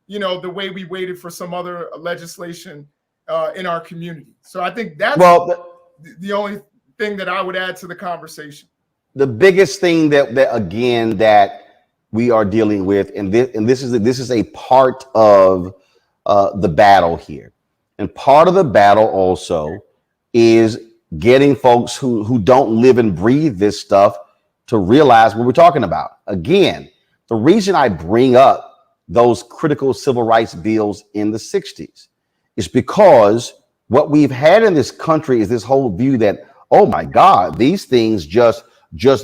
Speaker 2: the way we waited for some other legislation in our community. So I think that's the only thing that I would add to the conversation.
Speaker 1: The biggest thing that we are dealing with, and this is a part of the battle here. And part of the battle also is getting folks who don't live and breathe this stuff to realize what we're talking about. Again, the reason I bring up those critical civil rights bills in the 60s is because what we've had in this country is this whole view that, oh my God, these things just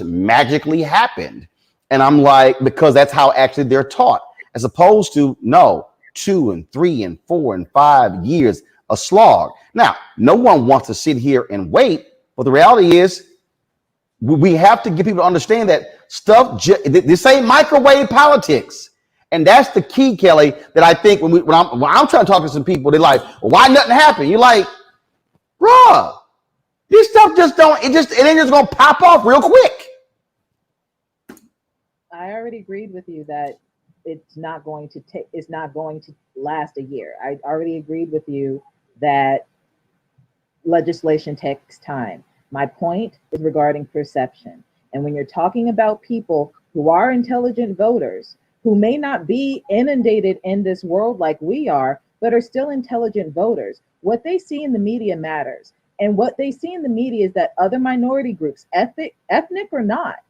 Speaker 1: magically happened. And I'm like, because that's how actually they're taught, as opposed to, no, 2 and 3 and 4 and 5 years a slog. Now, no one wants to sit here and wait, but the reality is we have to get people to understand that stuff, this ain't microwave politics. And that's the key, Kelly, that I think when I'm trying to talk to some people, they're like, well, why nothing happened? You're like, bruh, this stuff it ain't just gonna pop off real quick.
Speaker 7: I already agreed with you that it's not going to last a year. I already agreed with you that legislation takes time. My point is regarding perception. And when you're talking about people who are intelligent voters, who may not be inundated in this world like we are, but are still intelligent voters, what they see in the media matters. And what they see in the media is that other minority groups, ethnic or not,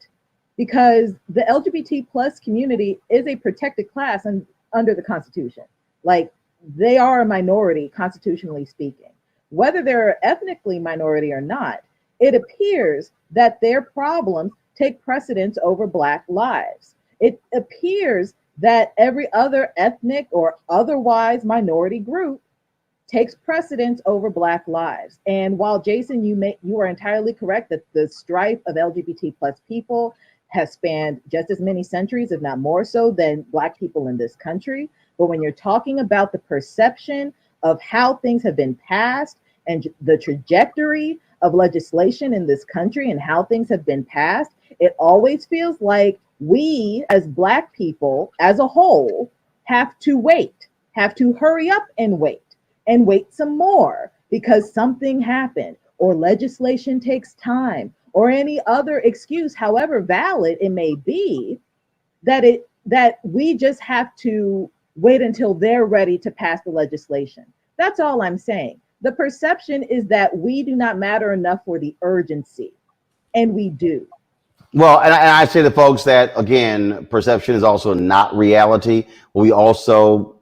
Speaker 7: because the LGBT plus community is a protected class under the Constitution. Like, they are a minority, constitutionally speaking. Whether they're ethnically minority or not, it appears that their problems take precedence over Black lives. It appears that every other ethnic or otherwise minority group takes precedence over Black lives. And while, Jason, you are entirely correct that the strife of LGBT plus people has spanned just as many centuries, if not more so, than Black people in this country. But when you're talking about the perception of how things have been passed and the trajectory of legislation in this country and how things have been passed, it always feels like we as Black people as a whole have to hurry up and wait some more because something happened, or legislation takes time, or any other excuse, however valid it may be, that we just have to wait until they're ready to pass the legislation. That's all I'm saying. The perception is that we do not matter enough for the urgency, and we do.
Speaker 1: Well, and I say to folks that, again, perception is also not reality. We also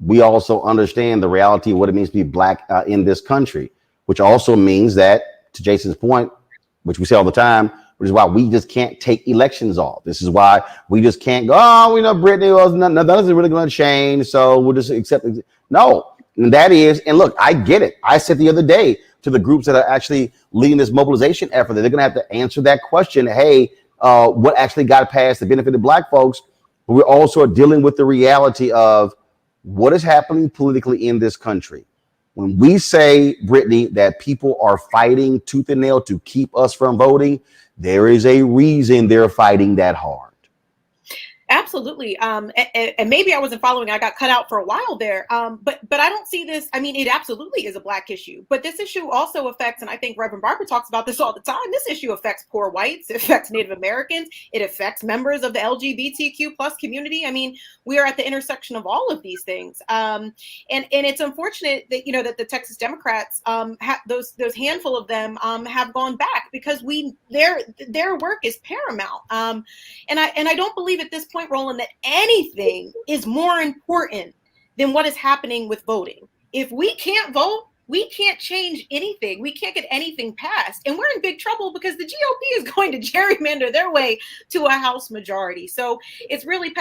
Speaker 1: understand the reality of what it means to be Black in this country, which also means that, to Jason's point, which we say all the time, which is why we just can't take elections off. This is why we just can't go, oh, we know Brittany, was nothing's really going to change, so we'll just accept it. No, and that is, and look, I get it. I said the other day to the groups that are actually leading this mobilization effort that they're going to have to answer that question. Hey, what actually got passed that benefited Black folks? But we're also dealing with the reality of what is happening politically in this country. When we say, Brittany, that people are fighting tooth and nail to keep us from voting, there is a reason they're fighting that hard.
Speaker 6: Absolutely. And maybe I wasn't following. I got cut out for a while there. But I don't see this. I mean, it absolutely is a Black issue. But this issue also affects, and I think Reverend Barber talks about this all the time, this issue affects poor whites. It affects Native Americans. It affects members of the LGBTQ plus community. I mean, we are at the intersection of all of these things. And it's unfortunate that, you know, that the Texas Democrats, those handful of them have gone back because their work is paramount. And I don't believe at this point, Roland, that anything is more important than what is happening with voting. If we can't vote, we can't change anything. We can't get anything passed. And we're in big trouble because the GOP is going to gerrymander their way to a House majority. So it's really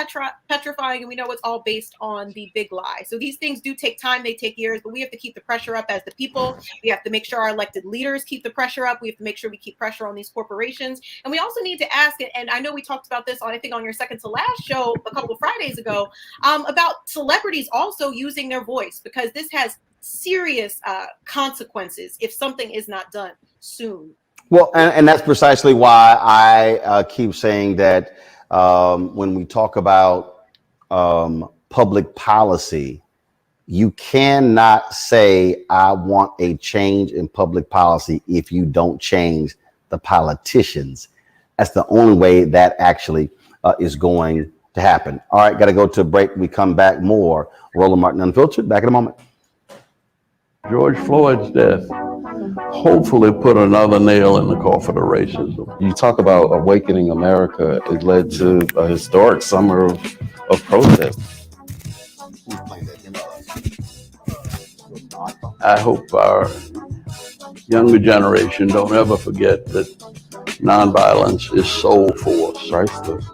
Speaker 6: petrifying. And we know it's all based on the big lie. So these things do take time. They take years. But we have to keep the pressure up as the people. We have to make sure our elected leaders keep the pressure up. We have to make sure we keep pressure on these corporations. And we also need to ask, and I know we talked about this on, I think, on your second to last show a couple of Fridays ago, about celebrities also using their voice, because this has serious consequences if something is not done soon.
Speaker 1: Well, and that's precisely why I keep saying that when we talk about public policy, you cannot say, I want a change in public policy if you don't change the politicians. That's the only way that actually is going to happen. All right, got to go to a break. We come back more. Roland Martin Unfiltered, back in a moment.
Speaker 11: George Floyd's death hopefully put another nail in the coffin of racism.
Speaker 12: You talk about awakening America. It led to a historic summer of protests.
Speaker 11: I hope our younger generation don't ever forget that nonviolence is soul force.
Speaker 12: Priceless.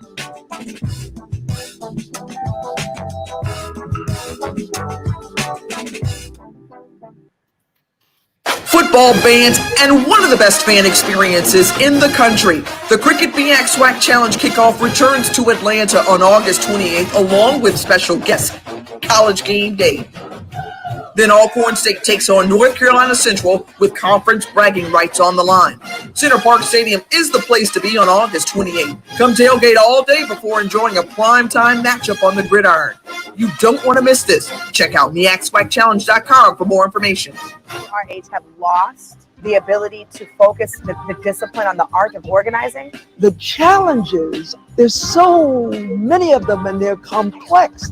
Speaker 13: Football bands, and one of the best fan experiences in the country. The Cricket BX SWAC Challenge kickoff returns to Atlanta on August 28th, along with special guest College Game Day. Then Alcorn State takes on North Carolina Central with conference bragging rights on the line. Center Park Stadium is the place to be on August 28th. Come tailgate all day before enjoying a primetime matchup on the gridiron. You don't want to miss this. Check out MEACSWACChallenge.com for more information.
Speaker 14: Our age have lost the ability to focus the discipline on the art of organizing.
Speaker 15: The challenges, there's so many of them and they're complex.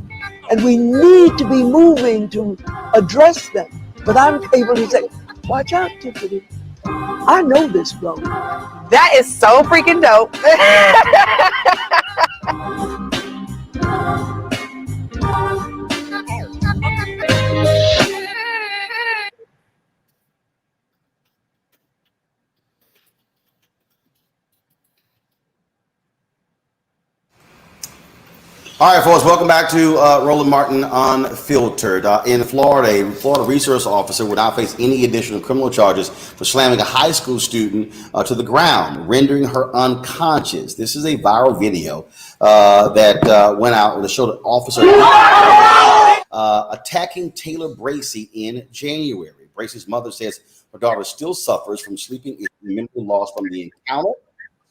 Speaker 15: And we need to be moving to address them. But I'm able to say, watch out, Tiffany. I know this road.
Speaker 14: That is so freaking dope.
Speaker 1: All right, folks, welcome back to Roland Martin Unfiltered. In Florida, a Florida resource officer would not face any additional criminal charges for slamming a high school student to the ground, rendering her unconscious. This is a viral video that went out that showed an officer attacking Taylor Bracey in January. Bracey's mother says her daughter still suffers from sleeping issue and memory loss from the encounter.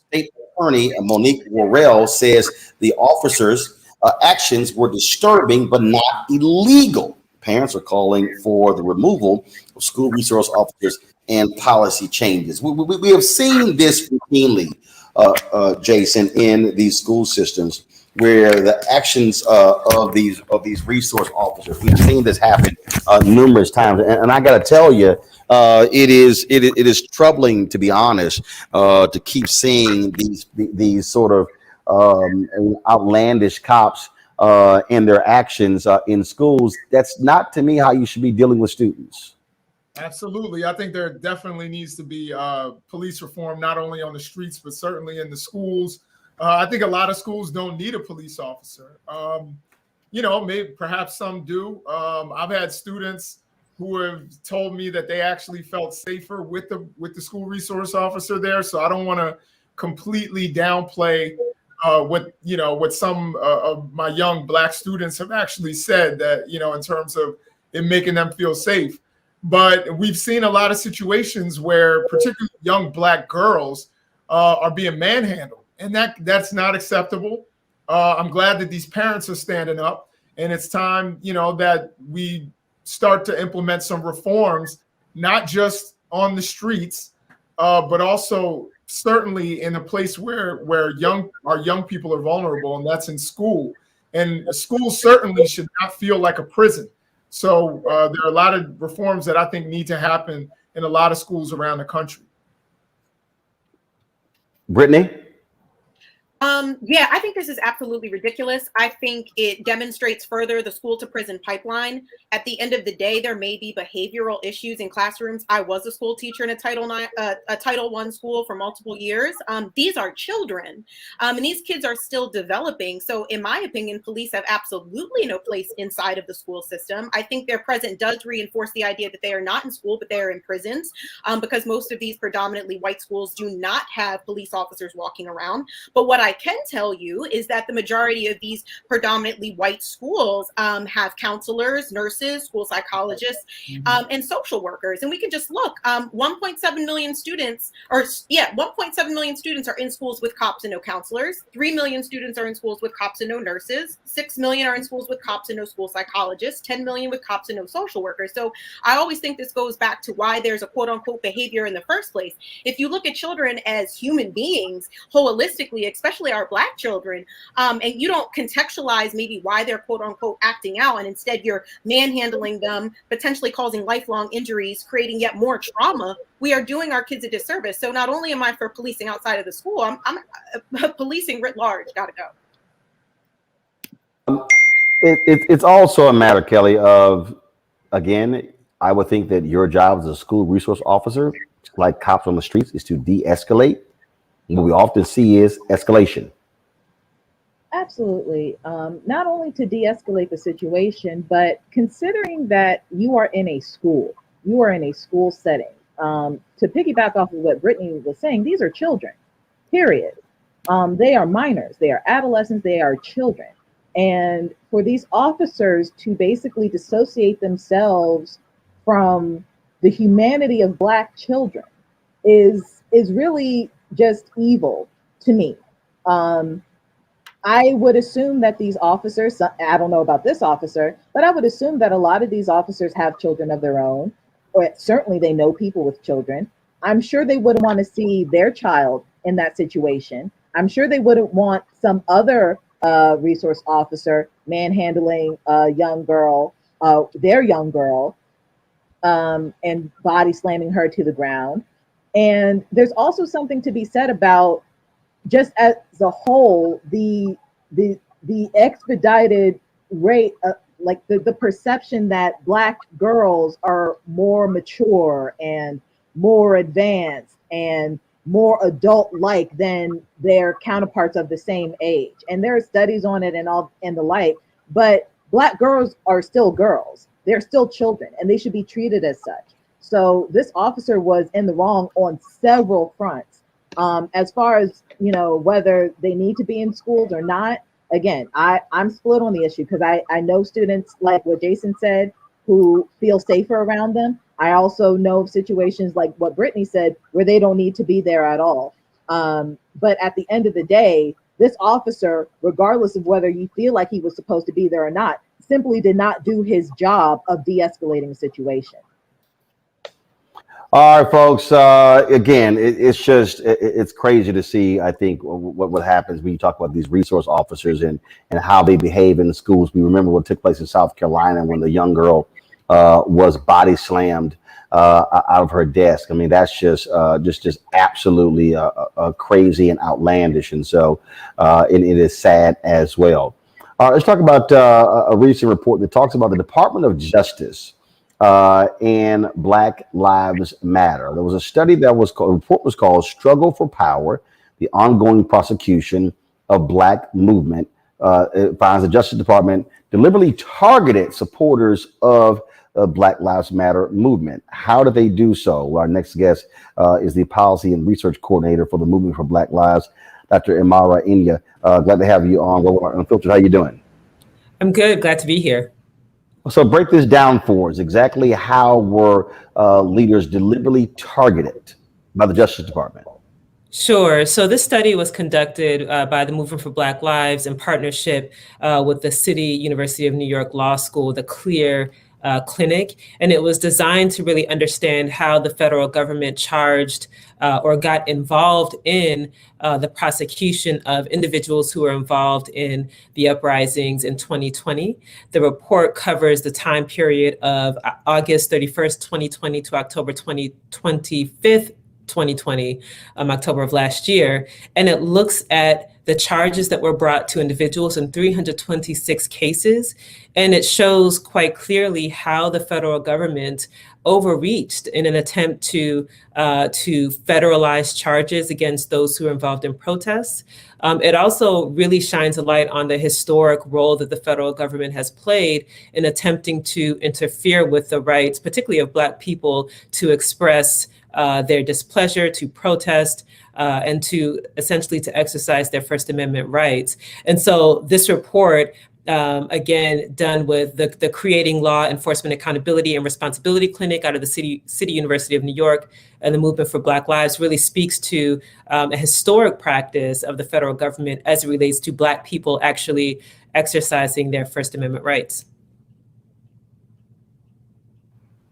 Speaker 1: State Attorney Monique Worrell says the officers' actions were disturbing but not illegal. Parents are calling for the removal of school resource officers and policy changes. We have seen this routinely, Jason, in these school systems where the actions of these resource officers, we've seen this happen numerous times. And I got to tell you, it is troubling, to be honest, to keep seeing these sort of outlandish cops and their actions in schools. That's not, to me, how you should be dealing with students.
Speaker 2: Absolutely. I think there definitely needs to be police reform, not only on the streets, but certainly in the schools. I think a lot of schools don't need a police officer. Maybe perhaps some do. I've had students who have told me that they actually felt safer with the school resource officer there. So I don't want to completely downplay what some of my young Black students have actually said, that in terms of it making them feel safe. But we've seen a lot of situations where particularly young Black girls are being manhandled, and that's not acceptable. I'm glad that these parents are standing up, and it's time, that we start to implement some reforms, not just on the streets, but also certainly in a place where our young people are vulnerable, and that's in school. And school certainly should not feel like a prison. So there are a lot of reforms that I think need to happen in a lot of schools around the country.
Speaker 1: Brittany?
Speaker 6: Yeah, I think this is absolutely ridiculous. I think it demonstrates further the school to prison pipeline. At the end of the day, there may be behavioral issues in classrooms. I was a school teacher in a Title I school for multiple years. These are children, and these kids are still developing. So in my opinion, police have absolutely no place inside of the school system. I think their presence does reinforce the idea that they are not in school, but they are in prisons, because most of these predominantly white schools do not have police officers walking around. But what I can tell you is that the majority of these predominantly white schools have counselors, nurses, school psychologists, and social workers. And we can just look, 1.7 million students, 1.7 million students are in schools with cops and no counselors. 3 million students are in schools with cops and no nurses. 6 million are in schools with cops and no school psychologists. 10 million with cops and no social workers. So I always think this goes back to why there's a quote unquote behavior in the first place. If you look at children as human beings holistically, especially our Black children, and you don't contextualize maybe why they're quote unquote acting out, and instead you're manhandling them, potentially causing lifelong injuries, creating yet more trauma, we are doing our kids a disservice. So not only am I for policing outside of the school, I'm policing writ large. Gotta go.
Speaker 1: It's also a matter, Kelly, of, again, I would think that your job as a school resource officer, like cops on the streets, is to de-escalate. What we often see is escalation.
Speaker 7: Absolutely. Not only to de-escalate the situation, but considering that you are in a school setting. To piggyback off of what Brittany was saying, these are children, period. They are minors, they are adolescents, they are children. And for these officers to basically dissociate themselves from the humanity of Black children is really just evil to me. I would assume that these officers, I don't know about this officer, but I would assume that a lot of these officers have children of their own, or certainly they know people with children. I'm sure they wouldn't want to see their child in that situation. I'm sure they wouldn't want some other resource officer manhandling a young girl, their young girl, and body slamming her to the ground. And there's also something to be said about, just as a whole, the expedited rate of, like the perception that Black girls are more mature and more advanced and more adult-like than their counterparts of the same age. And there are studies on it and the like, but Black girls are still girls. They're still children, and they should be treated as such. So this officer was in the wrong on several fronts. As far as, whether they need to be in schools or not, again, I'm split on the issue, because I know students, like what Jason said, who feel safer around them. I also know of situations like what Brittany said, where they don't need to be there at all. But at the end of the day, this officer, regardless of whether you feel like he was supposed to be there or not, simply did not do his job of de-escalating the situation.
Speaker 1: All right, folks. Again, it's crazy to see, I think, what happens when you talk about these resource officers and how they behave in the schools. We remember what took place in South Carolina when the young girl was body slammed out of her desk. I mean, that's just absolutely crazy and outlandish. And so it is sad as well. Let's talk about a recent report that talks about the Department of Justice and Black Lives Matter. There was a study that was called, a report was called Struggle for Power, the Ongoing Prosecution of Black Movement. It finds the Justice Department deliberately targeted supporters of the Black Lives Matter movement. How did they do so? Well, our next guest is the Policy and Research Coordinator for the Movement for Black Lives, Dr. Imara Inya. Glad to have you on Global Unfiltered. How you doing?
Speaker 16: I'm good. Glad to be here.
Speaker 1: So break this down for us. Exactly how were leaders deliberately targeted by the Justice Department?
Speaker 16: Sure. So this study was conducted by the Movement for Black Lives in partnership with the City University of New York Law School, the CLEAR Clinic, and it was designed to really understand how the federal government charged or got involved in the prosecution of individuals who were involved in the uprisings in 2020. The report covers the time period of August 31st, 2020 to October 25th, 2020, October of last year, and it looks at the charges that were brought to individuals in 326 cases, and it shows quite clearly how the federal government overreached in an attempt to federalize charges against those who are involved in protests. It also really shines a light on the historic role that the federal government has played in attempting to interfere with the rights, particularly of Black people, to express their displeasure, to protest, and to essentially to exercise their First Amendment rights. And so this report, again, done with the Creating Law Enforcement Accountability and Responsibility Clinic out of the City University of New York and the Movement for Black Lives, really speaks to a historic practice of the federal government as it relates to Black people actually exercising their First Amendment rights.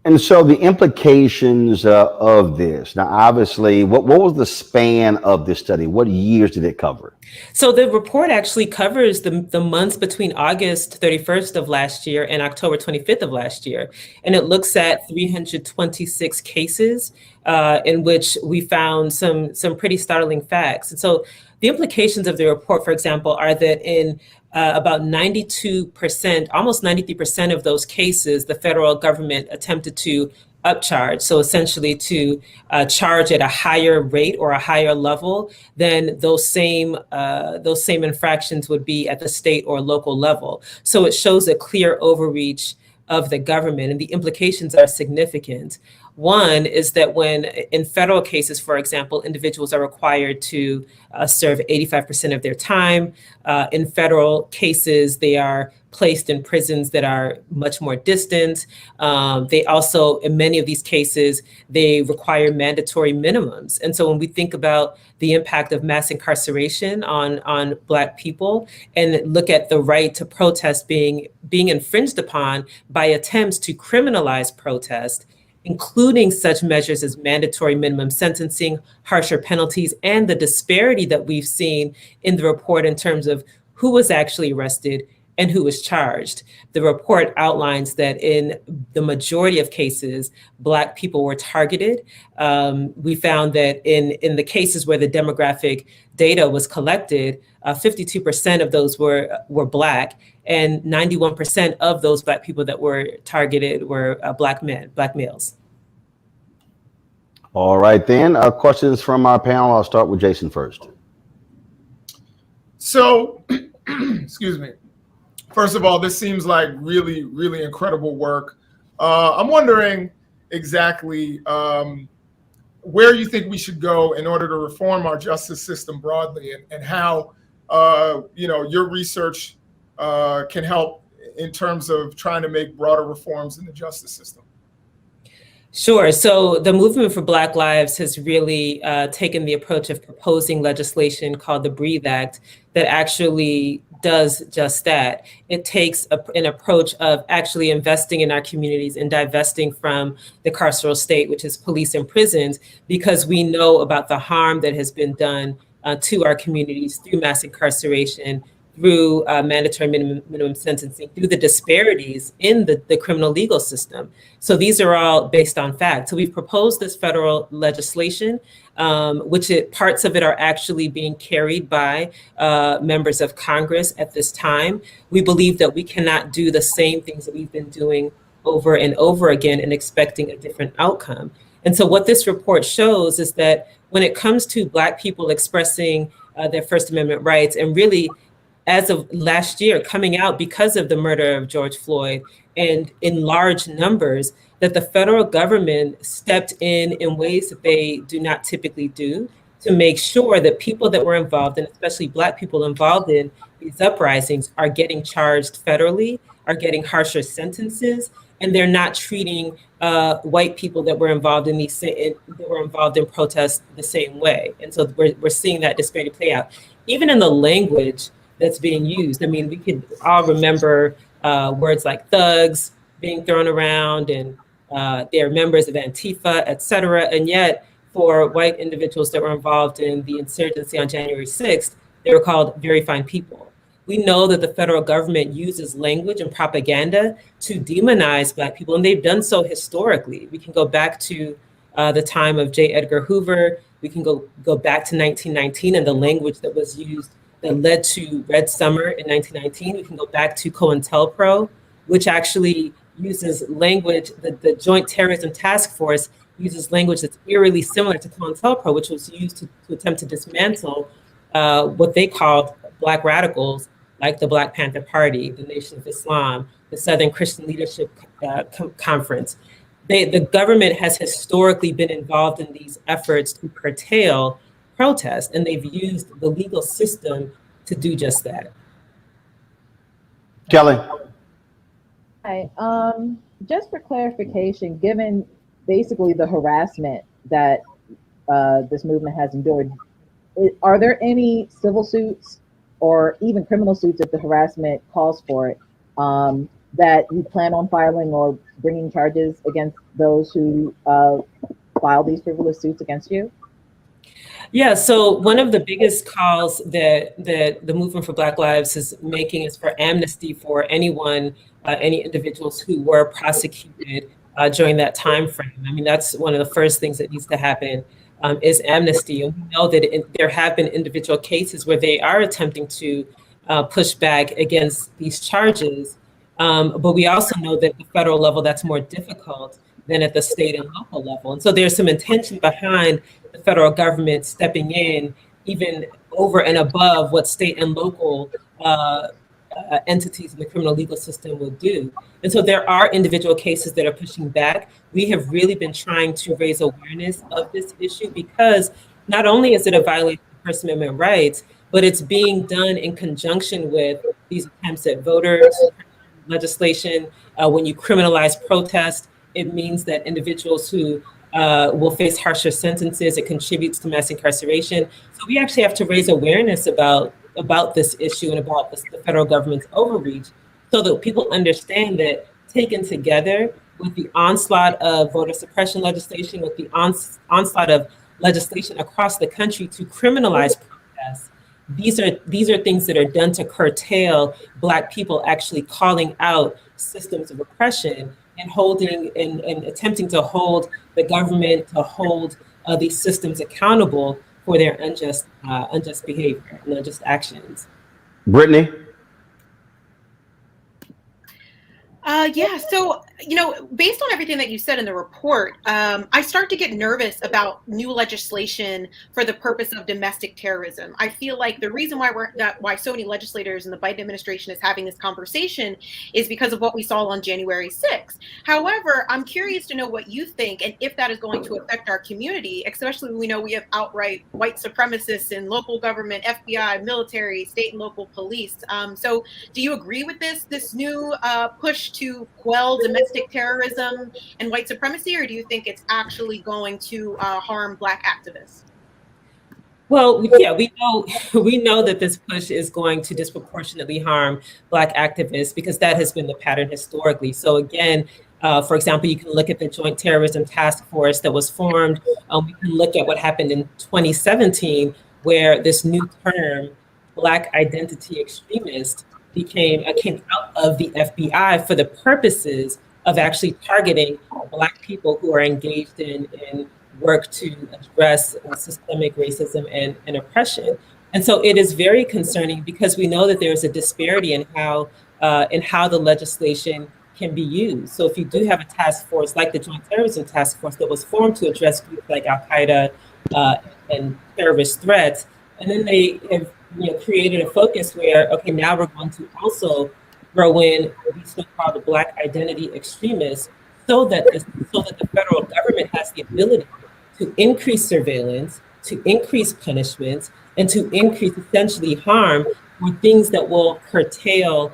Speaker 1: And so the implications of this, now obviously, what was the span of this study? What years did it cover?
Speaker 16: So the report actually covers the months between August 31st of last year and October 25th of last year. And it looks at 326 cases in which we found some pretty startling facts. And so the implications of the report, for example, are that in about 92%, almost 93% of those cases, the federal government attempted to upcharge. So essentially to charge at a higher rate or a higher level than those same infractions would be at the state or local level. So it shows a clear overreach of the government, and the implications are significant. One is that when in federal cases, for example, individuals are required to serve 85% of their time. In federal cases, they are placed in prisons that are much more distant. They also, in many of these cases, they require mandatory minimums. And so when we think about the impact of mass incarceration on Black people and look at the right to protest being infringed upon by attempts to criminalize protest, including such measures as mandatory minimum sentencing, harsher penalties, and the disparity that we've seen in the report in terms of who was actually arrested and who was charged. The report outlines that in the majority of cases, Black people were targeted. We found that in the cases where the demographic data was collected, 52% of those were Black, and 91% of those Black people that were targeted were Black males.
Speaker 1: All right, then. Questions from our panel. I'll start with Jason first.
Speaker 2: So, excuse me. First of all, this seems like really, really incredible work. I'm wondering exactly where you think we should go in order to reform our justice system broadly, and how your research can help in terms of trying to make broader reforms in the justice system.
Speaker 16: Sure. So the Movement for Black Lives has really taken the approach of proposing legislation called the Breathe Act that actually does just that. It takes an approach of actually investing in our communities and divesting from the carceral state, which is police and prisons, because we know about the harm that has been done to our communities through mass incarceration, through mandatory minimum sentencing, through the disparities in the criminal legal system. So these are all based on fact. So we've proposed this federal legislation, parts of it are actually being carried by members of Congress at this time. We believe that we cannot do the same things that we've been doing over and over again and expecting a different outcome. And so what this report shows is that when it comes to Black people expressing their First Amendment rights, and really as of last year coming out because of the murder of George Floyd and in large numbers, that the federal government stepped in ways that they do not typically do to make sure that people that were involved, and especially Black people involved in these uprisings, are getting charged federally, are getting harsher sentences, and they're not treating white people that were involved in protests the same way. And so we're seeing that disparity play out, even in the language that's being used. I mean, we could all remember words like thugs being thrown around, and they're members of Antifa, et cetera. And yet, for white individuals that were involved in the insurgency on January 6th, they were called very fine people. We know that the federal government uses language and propaganda to demonize Black people, and they've done so historically. We can go back to the time of J. Edgar Hoover. We can go back to 1919 and the language that was used that led to Red Summer in 1919. We can go back to COINTELPRO, which actually uses language, the Joint Terrorism Task Force uses language that's eerily similar to COINTELPRO, which was used to attempt to dismantle what they called Black radicals, like the Black Panther Party, the Nation of Islam, the Southern Christian Leadership Conference. The government has historically been involved in these efforts to curtail protest, and they've used the legal system to do just that.
Speaker 1: Kelly.
Speaker 7: Hi. Just for clarification, given basically the harassment that this movement has endured, are there any civil suits or even criminal suits if the harassment calls for it that you plan on filing or bringing charges against those who file these frivolous suits against you?
Speaker 16: Yeah, so one of the biggest calls that the Movement for Black Lives is making is for amnesty for anyone, any individuals who were prosecuted during that time frame. I mean, that's one of the first things that needs to happen is amnesty. And we know that there have been individual cases where they are attempting to push back against these charges. But we also know that at the federal level, that's more difficult than at the state and local level. And so there's some intention behind the federal government stepping in even over and above what state and local entities in the criminal legal system will do. And so there are individual cases that are pushing back. We have really been trying to raise awareness of this issue because not only is it a violation of First Amendment rights, but it's being done in conjunction with these attempts at voters legislation. When you criminalize protest, it means that individuals who will face harsher sentences. It contributes to mass incarceration. So we actually have to raise awareness about this issue and about the federal government's overreach so that people understand that taken together with the onslaught of voter suppression legislation, with the onslaught of legislation across the country to criminalize protests, these are things that are done to curtail Black people actually calling out systems of oppression and holding and attempting to hold the government, to hold these systems accountable for their unjust behavior and unjust actions.
Speaker 1: Brittany?
Speaker 6: Yeah, so, based on everything that you said in the report, I start to get nervous about new legislation for the purpose of domestic terrorism. I feel like the reason why so many legislators in the Biden administration is having this conversation is because of what we saw on January 6th. However, I'm curious to know what you think and if that is going to affect our community, especially when we know we have outright white supremacists in local government, FBI, military, state and local police. So do you agree with this new push to quell domestic terrorism and white supremacy, or do you think it's actually going to harm Black activists?
Speaker 16: Well, yeah, we know that this push is going to disproportionately harm Black activists because that has been the pattern historically. So again, for example, you can look at the Joint Terrorism Task Force that was formed. We can look at what happened in 2017, where this new term, Black identity extremist, came out of the FBI for the purposes of actually targeting Black people who are engaged in work to address systemic racism and oppression. And so it is very concerning because we know that there is a disparity in how the legislation can be used. So if you do have a task force like the Joint Terrorism Task Force that was formed to address groups like Al-Qaeda and terrorist threats, and then they have created a focus where, okay, now we're going to also throw in these so-called Black identity extremists so that the federal government has the ability to increase surveillance, to increase punishments, and to increase essentially harm for things that will curtail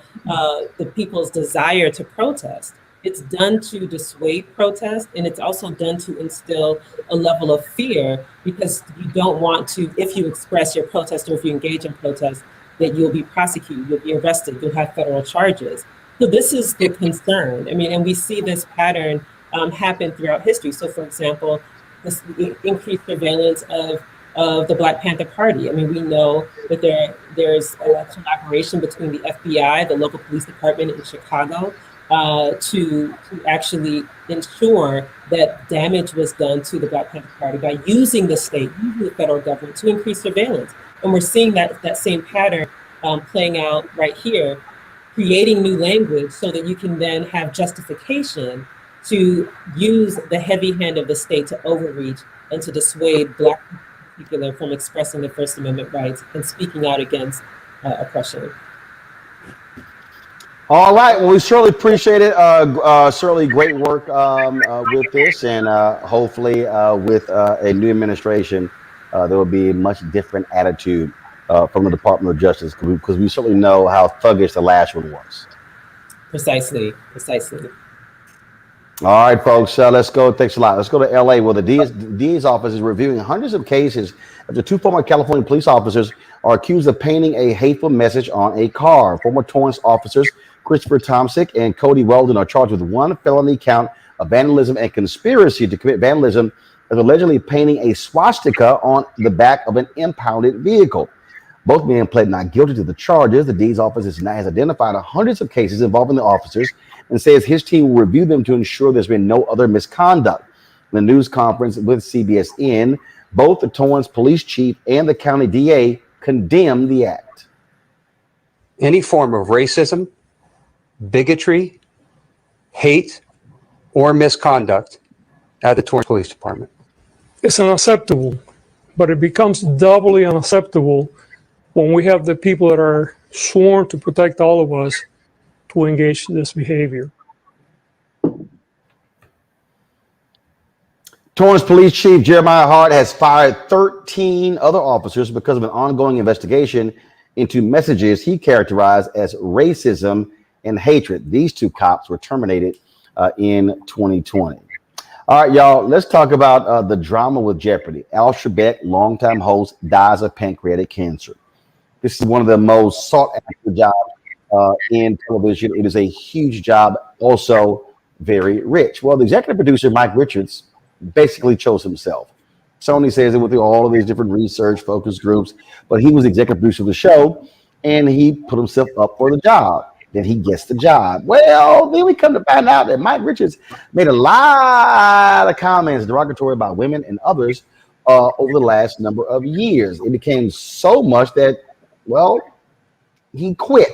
Speaker 16: the people's desire to protest. It's done to dissuade protest, and it's also done to instill a level of fear, because you don't want to, if you express your protest or if you engage in protest, that you'll be prosecuted, you'll be arrested, you'll have federal charges. So this is the concern. I mean, and we see this pattern happen throughout history. So for example, this increased surveillance of the Black Panther Party. I mean, we know that there's a collaboration between the FBI, the local police department in Chicago, to actually ensure that damage was done to the Black Panther Party by using the state, using the federal government to increase surveillance. And we're seeing that same pattern playing out right here, creating new language so that you can then have justification to use the heavy hand of the state to overreach and to dissuade Black people in particular from expressing their First Amendment rights and speaking out against oppression.
Speaker 1: All right. Well, we certainly appreciate it. Certainly great work with this, and hopefully with a new administration, there will be a much different attitude from the Department of Justice, because we certainly know how thuggish the last one was.
Speaker 16: Precisely.
Speaker 1: All right, folks, let's go. Thanks a lot. Let's go to LA, where the DA's office is reviewing hundreds of cases after two former California police officers are accused of painting a hateful message on a car. Former Torrance officers Christopher Tomsick and Cody Weldon are charged with one felony count of vandalism and conspiracy to commit vandalism as allegedly painting a swastika on the back of an impounded vehicle. Both men pled not guilty to the charges. The DA's office has identified hundreds of cases involving the officers and says his team will review them to ensure there's been no other misconduct. In the news conference with CBSN, both the Torrance police chief and the county DA condemned the act.
Speaker 17: Any form of racism, bigotry, hate, or misconduct at the Torrance Police Department.
Speaker 18: It's unacceptable, but it becomes doubly unacceptable when we have the people that are sworn to protect all of us to engage in this behavior.
Speaker 1: Torrance Police Chief Jeremiah Hart has fired 13 other officers because of an ongoing investigation into messages he characterized as racism and hatred. These two cops were terminated in 2020. All right, y'all, let's talk about the drama with Jeopardy. Al Trebek, longtime host, dies of pancreatic cancer. This is one of the most sought after jobs in television. It is a huge job, also very rich. Well, the executive producer, Mike Richards, basically chose himself. Sony says it went through all of these different research focus groups, but he was the executive producer of the show, and he put himself up for the job. Then he gets the job. Well, then we come to find out that Mike Richards made a lot of comments derogatory about women and others over the last number of years. It became so much that, well, he quit.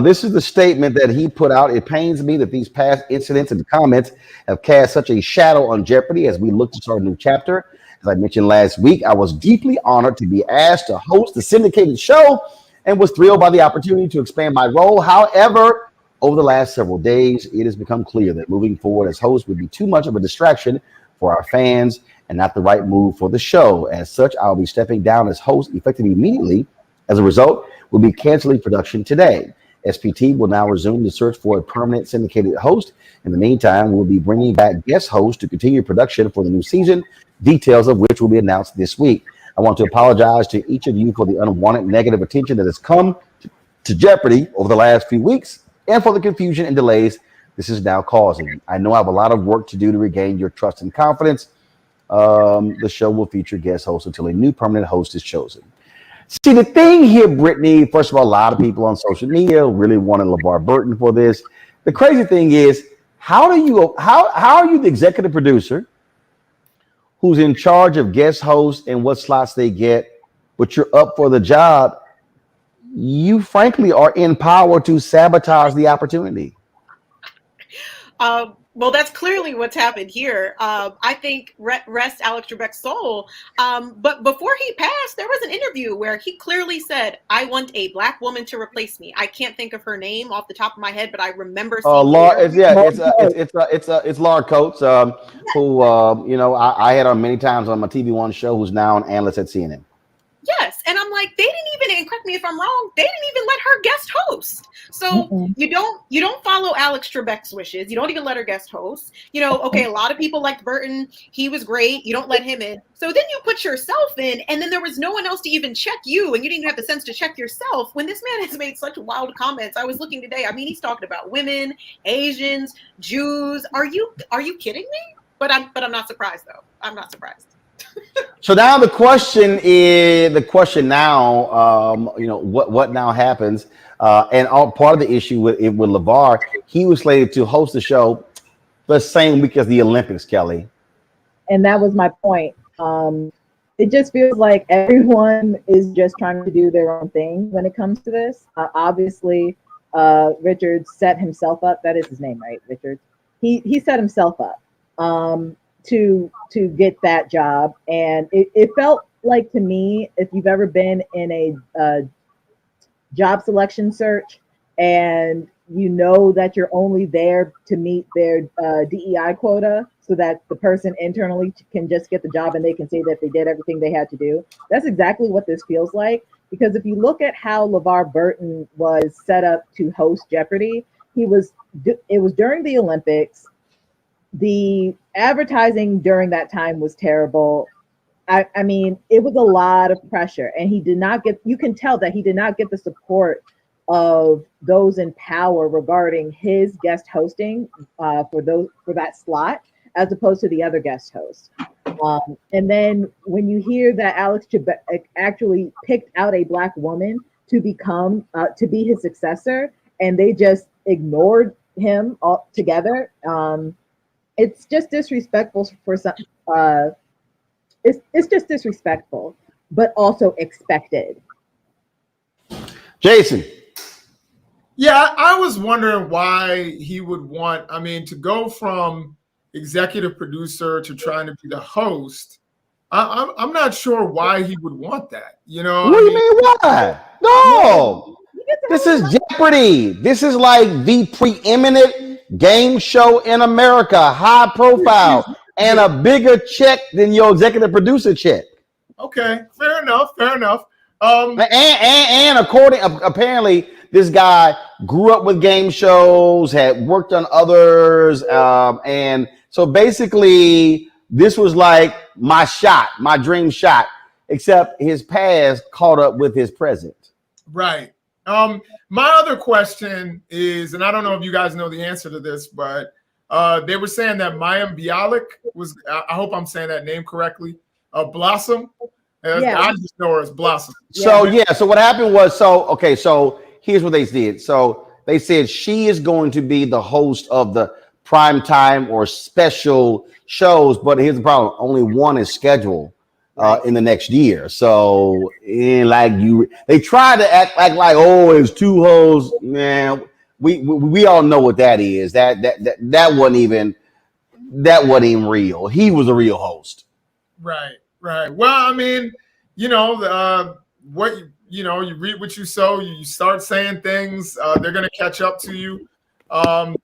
Speaker 1: This is the statement that he put out. It pains me that these past incidents and comments have cast such a shadow on Jeopardy as we look to start a new chapter. As I mentioned last week, I was deeply honored to be asked to host the syndicated show and was thrilled by the opportunity to expand my role. However, over the last several days, it has become clear that moving forward as host would be too much of a distraction for our fans and not the right move for the show. As such, I'll be stepping down as host effective immediately. As a result, we'll be canceling production today. SPT will now resume the search for a permanent syndicated host. In the meantime, we'll be bringing back guest hosts to continue production for the new season, details of which will be announced this week. I want to apologize to each of you for the unwanted negative attention that has come to Jeopardy over the last few weeks and for the confusion and delays this is now causing. I know I have a lot of work to do to regain your trust and confidence. The show will feature guest hosts until a new permanent host is chosen. See, the thing here, Brittany, first of all, a lot of people on social media really wanted LeVar Burton for this. The crazy thing is, how are you the executive producer who's in charge of guest hosts and what slots they get, but you're up for the job? You frankly are in power to sabotage the opportunity.
Speaker 6: Well, that's clearly what's happened here. I think rest Alex Trebek's soul. But before he passed, there was an interview where he clearly said, "I want a black woman to replace me." I can't think of her name off the top of my head, but I remember seeing
Speaker 1: Laura, it's Laura Coates, who I had on many times on my TV1 show, who's now an analyst at CNN.
Speaker 6: Yes, and I'm like, they didn't even, and correct me if I'm wrong, they didn't even let her guest host. So you don't follow Alex Trebek's wishes. You don't even let her guest host. Okay, a lot of people liked Burton. He was great. You don't let him in. So then you put yourself in, and then there was no one else to even check you, and you didn't even have the sense to check yourself. When this man has made such wild comments, I was looking today. I mean, he's talking about women, Asians, Jews. Are you kidding me? But I'm not surprised though. I'm not surprised.
Speaker 1: So now the question now, what now happens? And part of the issue with LeVar, he was slated to host the show the same week as the Olympics, Kelly.
Speaker 7: And that was my point. It just feels like everyone is just trying to do their own thing when it comes to this. Obviously, Richard set himself up. That is his name, right? Richard. He set himself up to get that job, and it felt like, to me, if you've ever been in a job selection search and you know that you're only there to meet their DEI quota so that the person internally can just get the job and they can say that they did everything they had to do. That's exactly what this feels like, because if you look at how LeVar Burton was set up to host Jeopardy, it was during the Olympics. The advertising during that time was terrible. I mean, it was a lot of pressure, and you can tell that he did not get the support of those in power regarding his guest hosting for that slot, as opposed to the other guest hosts. And then when you hear that Alex Trebek actually picked out a black woman to be his successor, and they just ignored him altogether, it's just disrespectful for some. It's just disrespectful, but also expected.
Speaker 1: Jason.
Speaker 2: Yeah, I was wondering why he would want, to go from executive producer to trying to be the host. I'm not sure why he would want that.
Speaker 1: What do you mean why? No. This is Jeopardy. This is like the preeminent game show in America, high profile, and a bigger check than your executive producer check.
Speaker 2: Okay, fair enough.
Speaker 1: And apparently this guy grew up with game shows, had worked on others, and so basically this was like my dream shot, except his past caught up with his present.
Speaker 2: Right. My other question is, and I don't know if you guys know the answer to this, but they were saying that Mayim Bialik was, I hope I'm saying that name correctly, Blossom.
Speaker 7: Yeah.
Speaker 2: I just know her as Blossom.
Speaker 1: So what happened was, so here's what they did. So they said she is going to be the host of the prime time or special shows, but here's the problem: only one is scheduled in the next year. So they try to act like, oh, it's two hosts. Man, we all know what that is. That wasn't even real. He was a real host.
Speaker 2: Right. Well, you reap what you sow. You start saying things, they're going to catch up to you.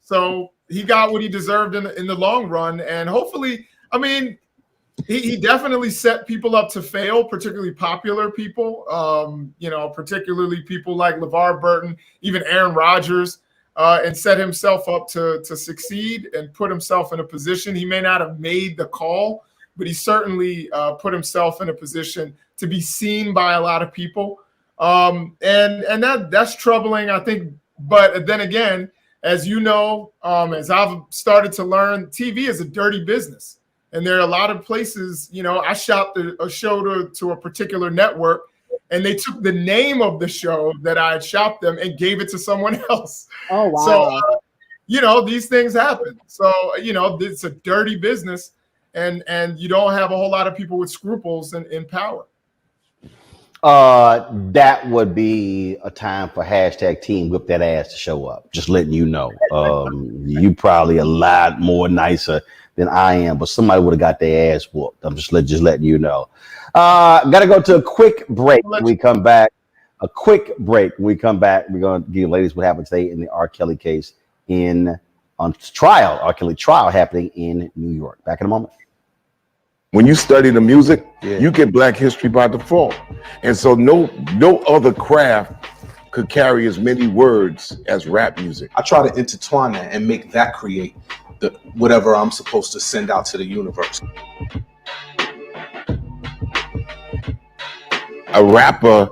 Speaker 2: So he got what he deserved in the long run, and hopefully, he definitely set people up to fail, particularly popular people. Particularly people like LeVar Burton, even Aaron Rodgers, and set himself up to succeed and put himself in a position. He may not have made the call, but he certainly put himself in a position to be seen by a lot of people. And that's troubling, I think. But then again, as you know, as I've started to learn, TV is a dirty business. And there are a lot of places, I shopped a show to a particular network, and they took the name of the show that I had shopped them and gave it to someone else.
Speaker 7: Oh, wow.
Speaker 2: So, these things happen. So, it's a dirty business, and you don't have a whole lot of people with scruples in power.
Speaker 1: That would be a time for hashtag team whip that ass to show up. Just letting you know. You probably a lot more nicer than I am, but somebody would have got their ass whooped. I'm just letting you know. Gotta go to a quick break. When we come back, a quick break. When we come back, we're gonna give ladies what happened today in the R. Kelly case on trial, R. Kelly trial happening in New York. Back in a moment.
Speaker 19: When you study the music, you get Black history by default. And so no other craft could carry as many words as rap music.
Speaker 20: I try to intertwine that and make that create whatever I'm supposed to send out to the universe.
Speaker 19: A rapper,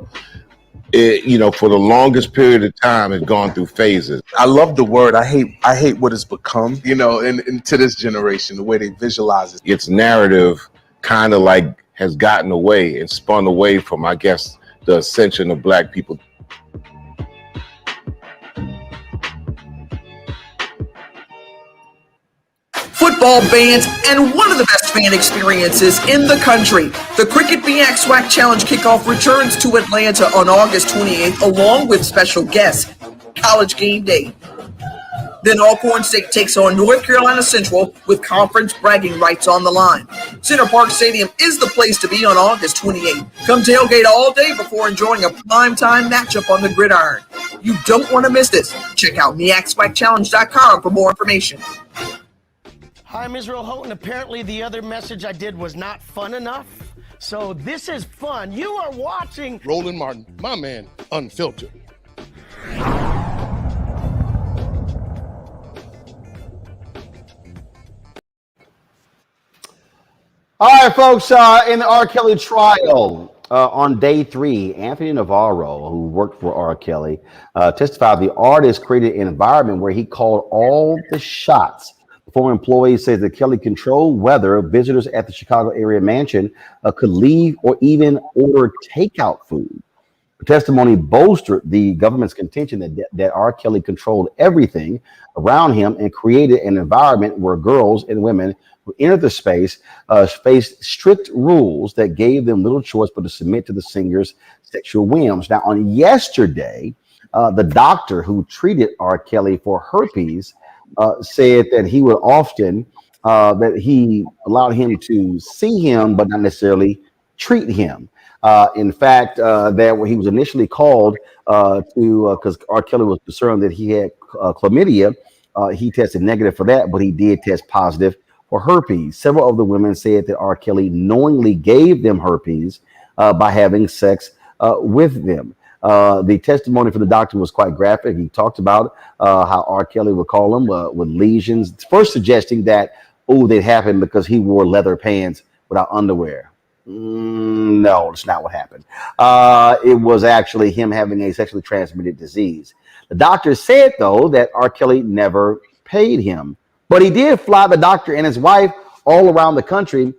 Speaker 19: for the longest period of time has gone through phases.
Speaker 20: I love the word. I hate what it's become, and to this generation, the way they visualize it.
Speaker 19: Its narrative kind of like has gotten away and spun away from, I guess, the ascension of Black people.
Speaker 13: Football bands, and one of the best fan experiences in the country. The Cricket BX SWAC Challenge kickoff returns to Atlanta on August 28th, along with special guest, College Game Day. Then Alcorn State takes on North Carolina Central with conference bragging rights on the line. Center Park Stadium is the place to be on August 28th. Come tailgate all day before enjoying a primetime matchup on the gridiron. You don't want to miss this. Check out MEACSWACChallenge.com for more information.
Speaker 21: Hi, I'm Israel Houghton. Apparently the other message I did was not fun enough. So this is fun. You are watching
Speaker 22: Roland Martin, my man, Unfiltered.
Speaker 1: All right, folks, in the R. Kelly trial, on day 3, Anthony Navarro, who worked for R. Kelly, testified the artist created an environment where he called all the shots. The former employee says that Kelly controlled whether visitors at the Chicago area mansion could leave or even order takeout food. The testimony bolstered the government's contention that R. Kelly controlled everything around him and created an environment where girls and women who entered the space faced strict rules that gave them little choice but to submit to the singer's sexual whims. Now, on yesterday, the doctor who treated R. Kelly for herpes said that he would often, that he allowed him to see him, but not necessarily treat him. In fact, that when he was initially called because R. Kelly was concerned that he had chlamydia, he tested negative for that, but he did test positive for herpes. Several of the women said that R. Kelly knowingly gave them herpes by having sex with them. The testimony from the doctor was quite graphic. He talked about how R. Kelly would call him with lesions, first suggesting that, they'd happen because he wore leather pants without underwear. No, it's not what happened. It was actually him having a sexually transmitted disease. The doctor said, though, that R. Kelly never paid him, but he did fly the doctor and his wife all around the country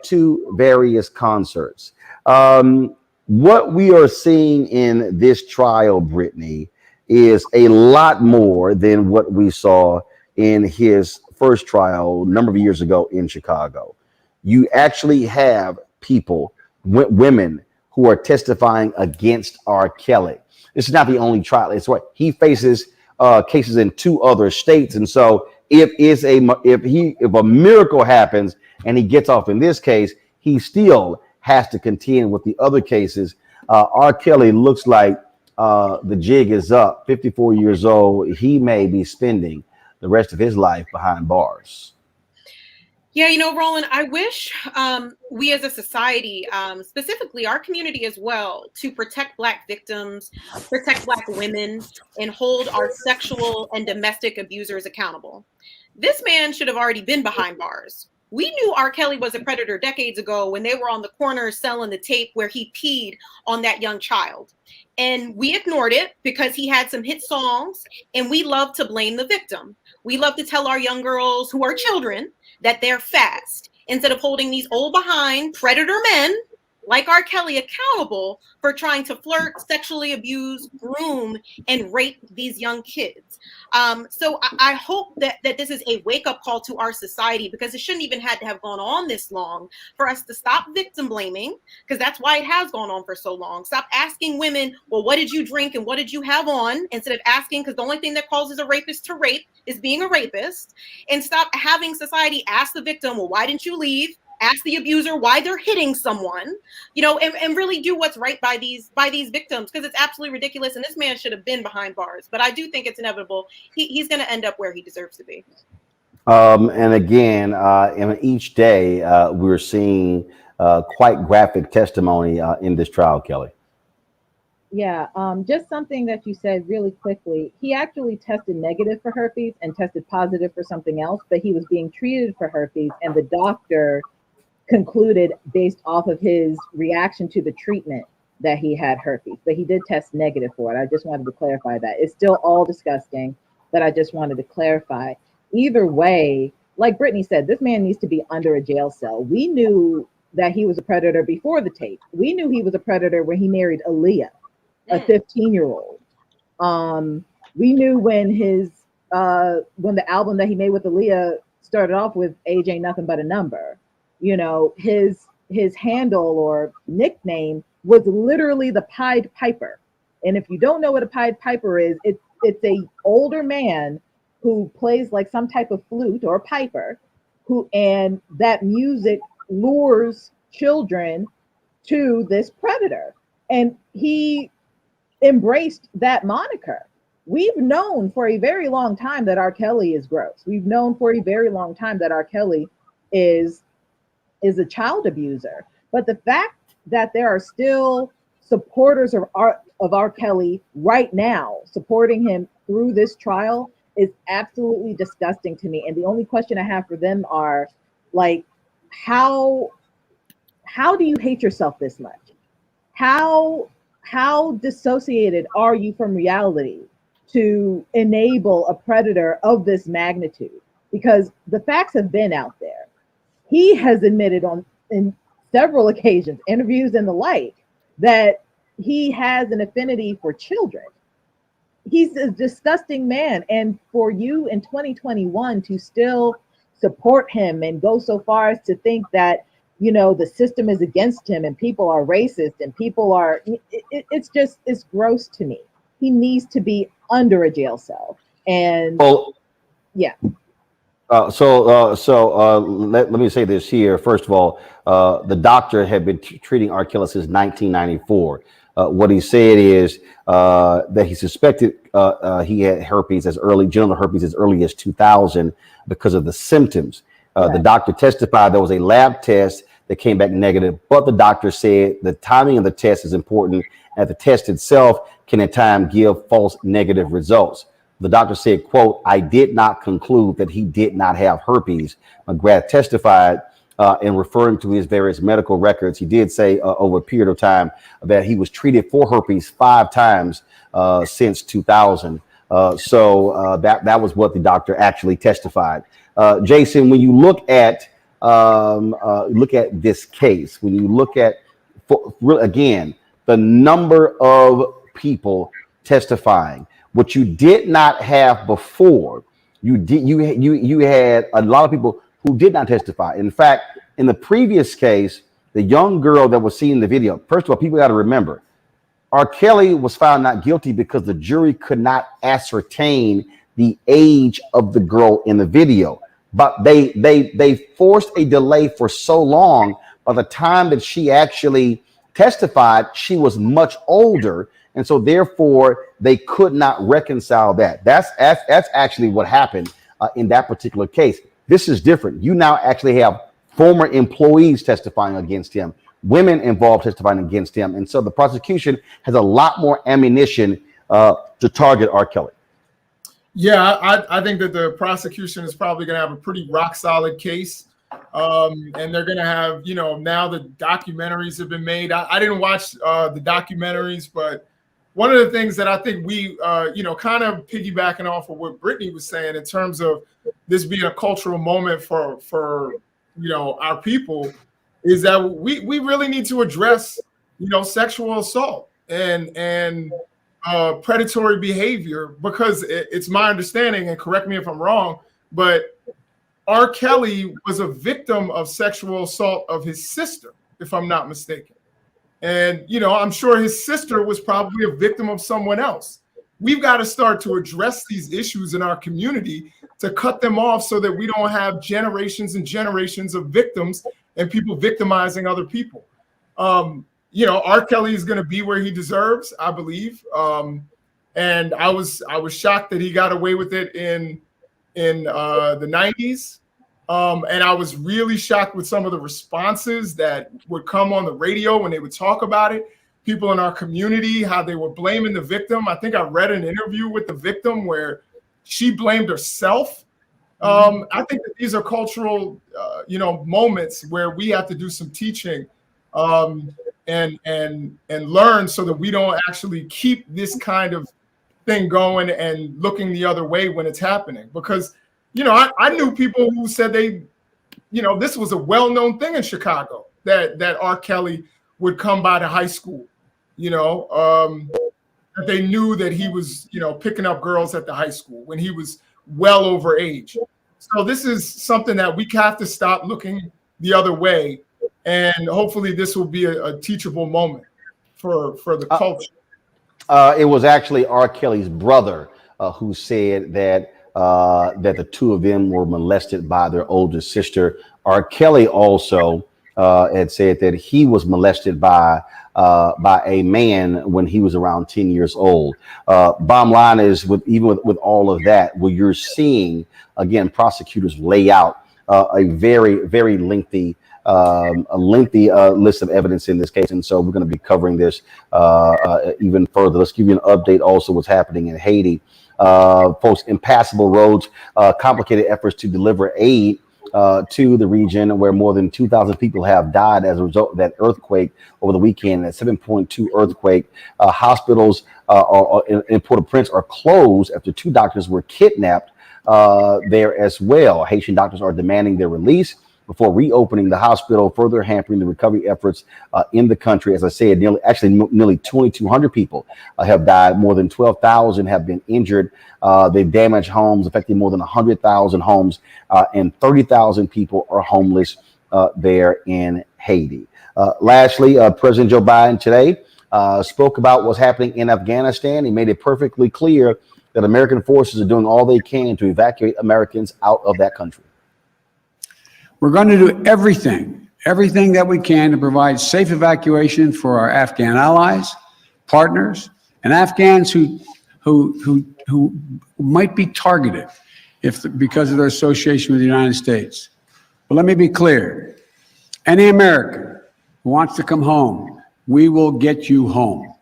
Speaker 1: to various concerts. What we are seeing in this trial, Brittany, is a lot more than what we saw in his first trial a number of years ago in Chicago. You actually have people, women, who are testifying against R. Kelly. This is not the only trial. It's what he faces cases in 2 other states, and so if a miracle happens and he gets off in this case, he still has to contend with the other cases. R. Kelly looks like the jig is up. 54 years old. He may be spending the rest of his life behind bars.
Speaker 6: Yeah, Roland, I wish we as a society, specifically our community as well, to protect Black victims, protect Black women, and hold our sexual and domestic abusers accountable. This man should have already been behind bars. We knew R. Kelly was a predator decades ago when they were on the corner selling the tape where he peed on that young child. And we ignored it because he had some hit songs, and we love to blame the victim. We love to tell our young girls who are children that they're fast instead of holding these old behind predator men like R. Kelly accountable for trying to flirt, sexually abuse, groom, and rape these young kids. So I hope that this is a wake-up call to our society, because it shouldn't even had to have gone on this long for us to stop victim blaming, because that's why it has gone on for so long. Stop asking women, well, what did you drink and what did you have on, instead of asking, because the only thing that causes a rapist to rape is being a rapist. And stop having society ask the victim, well, why didn't you leave? Ask the abuser why they're hitting someone, and really do what's right by these victims, because it's absolutely ridiculous. And this man should have been behind bars, but I do think it's inevitable. He's going to end up where he deserves to be.
Speaker 1: And again, in each day, we're seeing quite graphic testimony in this trial, Kelly.
Speaker 7: Yeah, just something that you said really quickly. He actually tested negative for herpes and tested positive for something else, but he was being treated for herpes, and the doctor concluded based off of his reaction to the treatment that he had herpes, but he did test negative for it. I just wanted to clarify that. It's still all disgusting, but I just wanted to clarify. Either way, like Brittany said, this man needs to be under a jail cell. We knew that he was a predator before the tape. We knew he was a predator when he married Aaliyah, a 15-year-old. We knew when the album that he made with Aaliyah started off with "Age Ain't Nothing But a Number." His handle or nickname was literally the Pied Piper. And if you don't know what a Pied Piper is, it's a older man who plays like some type of flute or piper, and that music lures children to this predator. And he embraced that moniker. We've known for a very long time that R. Kelly is gross. We've known for a very long time that R. Kelly is a child abuser. But the fact that there are still supporters of R. Kelly right now supporting him through this trial is absolutely disgusting to me. And the only question I have for them are, like, how do you hate yourself this much? How dissociated are you from reality to enable a predator of this magnitude? Because the facts have been out there. He has admitted in several occasions, interviews and the like, that he has an affinity for children. He's a disgusting man. And for you in 2021 to still support him and go so far as to think that, the system is against him and people are racist and people are, it's gross to me. He needs to be under a jail cell. And yeah.
Speaker 1: Let me say this here. First of all, the doctor had been treating R. Kelly since 1994. What he said is that he suspected he had genital herpes as early as 2000 because of the symptoms. The doctor testified there was a lab test that came back negative, but the doctor said the timing of the test is important, and the test itself can at times give false negative results. The doctor said, quote, "I did not conclude that he did not have herpes." McGrath testified in referring to his various medical records. He did say over a period of time that he was treated for herpes 5 times since 2000. That was what the doctor actually testified. Jason, when you look at this case, when you look at again the number of people testifying, what you did not have before, you had a lot of people who did not testify. In fact, in the previous case, the young girl that was seen in the video, first of all, people got to remember, R. Kelly was found not guilty because the jury could not ascertain the age of the girl in the video. But they forced a delay for so long. By the time that she actually testified, she was much older. And so therefore, they could not reconcile that. That's actually what happened in that particular case. This is different. You now actually have former employees testifying against him, women involved testifying against him. And so the prosecution has a lot more ammunition to target R. Kelly.
Speaker 2: Yeah, I think that the prosecution is probably going to have a pretty rock solid case. And they're going to have, now the documentaries have been made. I didn't watch the documentaries, but one of the things that I think we, kind of piggybacking off of what Brittany was saying in terms of this being a cultural moment for our people, is that we really need to address, sexual assault and predatory behavior, because it's my understanding, and correct me if I'm wrong, but R. Kelly was a victim of sexual assault of his sister, if I'm not mistaken. And, I'm sure his sister was probably a victim of someone else. We've got to start to address these issues in our community to cut them off so that we don't have generations and generations of victims and people victimizing other people. R. Kelly is going to be where he deserves, I believe. And I was shocked that he got away with it in the 90s. And I was really shocked with some of the responses that would come on the radio when they would talk about it. People in our community, how they were blaming the victim. I think I read an interview with the victim where she blamed herself. I think that these are cultural, moments where we have to do some teaching and learn so that we don't actually keep this kind of thing going and looking the other way when it's happening. Because, I knew people who said this was a well-known thing in Chicago, that R. Kelly would come by the high school, that they knew that he was, picking up girls at the high school when he was well over age. So this is something that we have to stop looking the other way. And hopefully this will be a teachable moment for the culture.
Speaker 1: It was actually R. Kelly's brother who said that the two of them were molested by their older sister. R. Kelly also had said that he was molested by a man when he was around 10 years old. Bottom line is, with all of that, where you're seeing, again, prosecutors lay out a very, very lengthy list of evidence in this case. And so we're going to be covering this even further. Let's give you an update also what's happening in Haiti. Folks, impassable roads, complicated efforts to deliver aid to the region, where more than 2,000 people have died as a result of that earthquake over the weekend, that 7.2 earthquake. Hospitals in Port-au-Prince are closed after 2 doctors were kidnapped there as well. Haitian doctors are demanding their release before reopening the hospital, further hampering the recovery efforts in the country. As I said, nearly 2,200 people have died. More than 12,000 have been injured. They've damaged homes, affecting more than 100,000 homes, and 30,000 people are homeless there in Haiti. Lastly, President Joe Biden today spoke about what's happening in Afghanistan. He made it perfectly clear that American forces are doing all they can to evacuate Americans out of that country.
Speaker 3: We're going to do everything that we can to provide safe evacuation for our Afghan allies, partners, and Afghans who might be targeted because of their association with the United States. But let me be clear. Any American who wants to come home, we will get you home.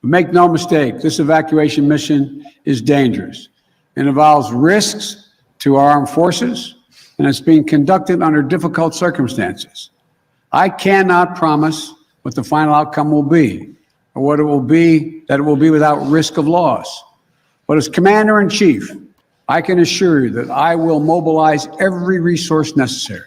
Speaker 3: But make no mistake, this evacuation mission is dangerous. It involves risks to our armed forces, and it's being conducted under difficult circumstances. I cannot promise what the final outcome will be, or what it will be, that it will be without risk of loss. But as Commander-in-Chief, I can assure you that I will mobilize every resource necessary.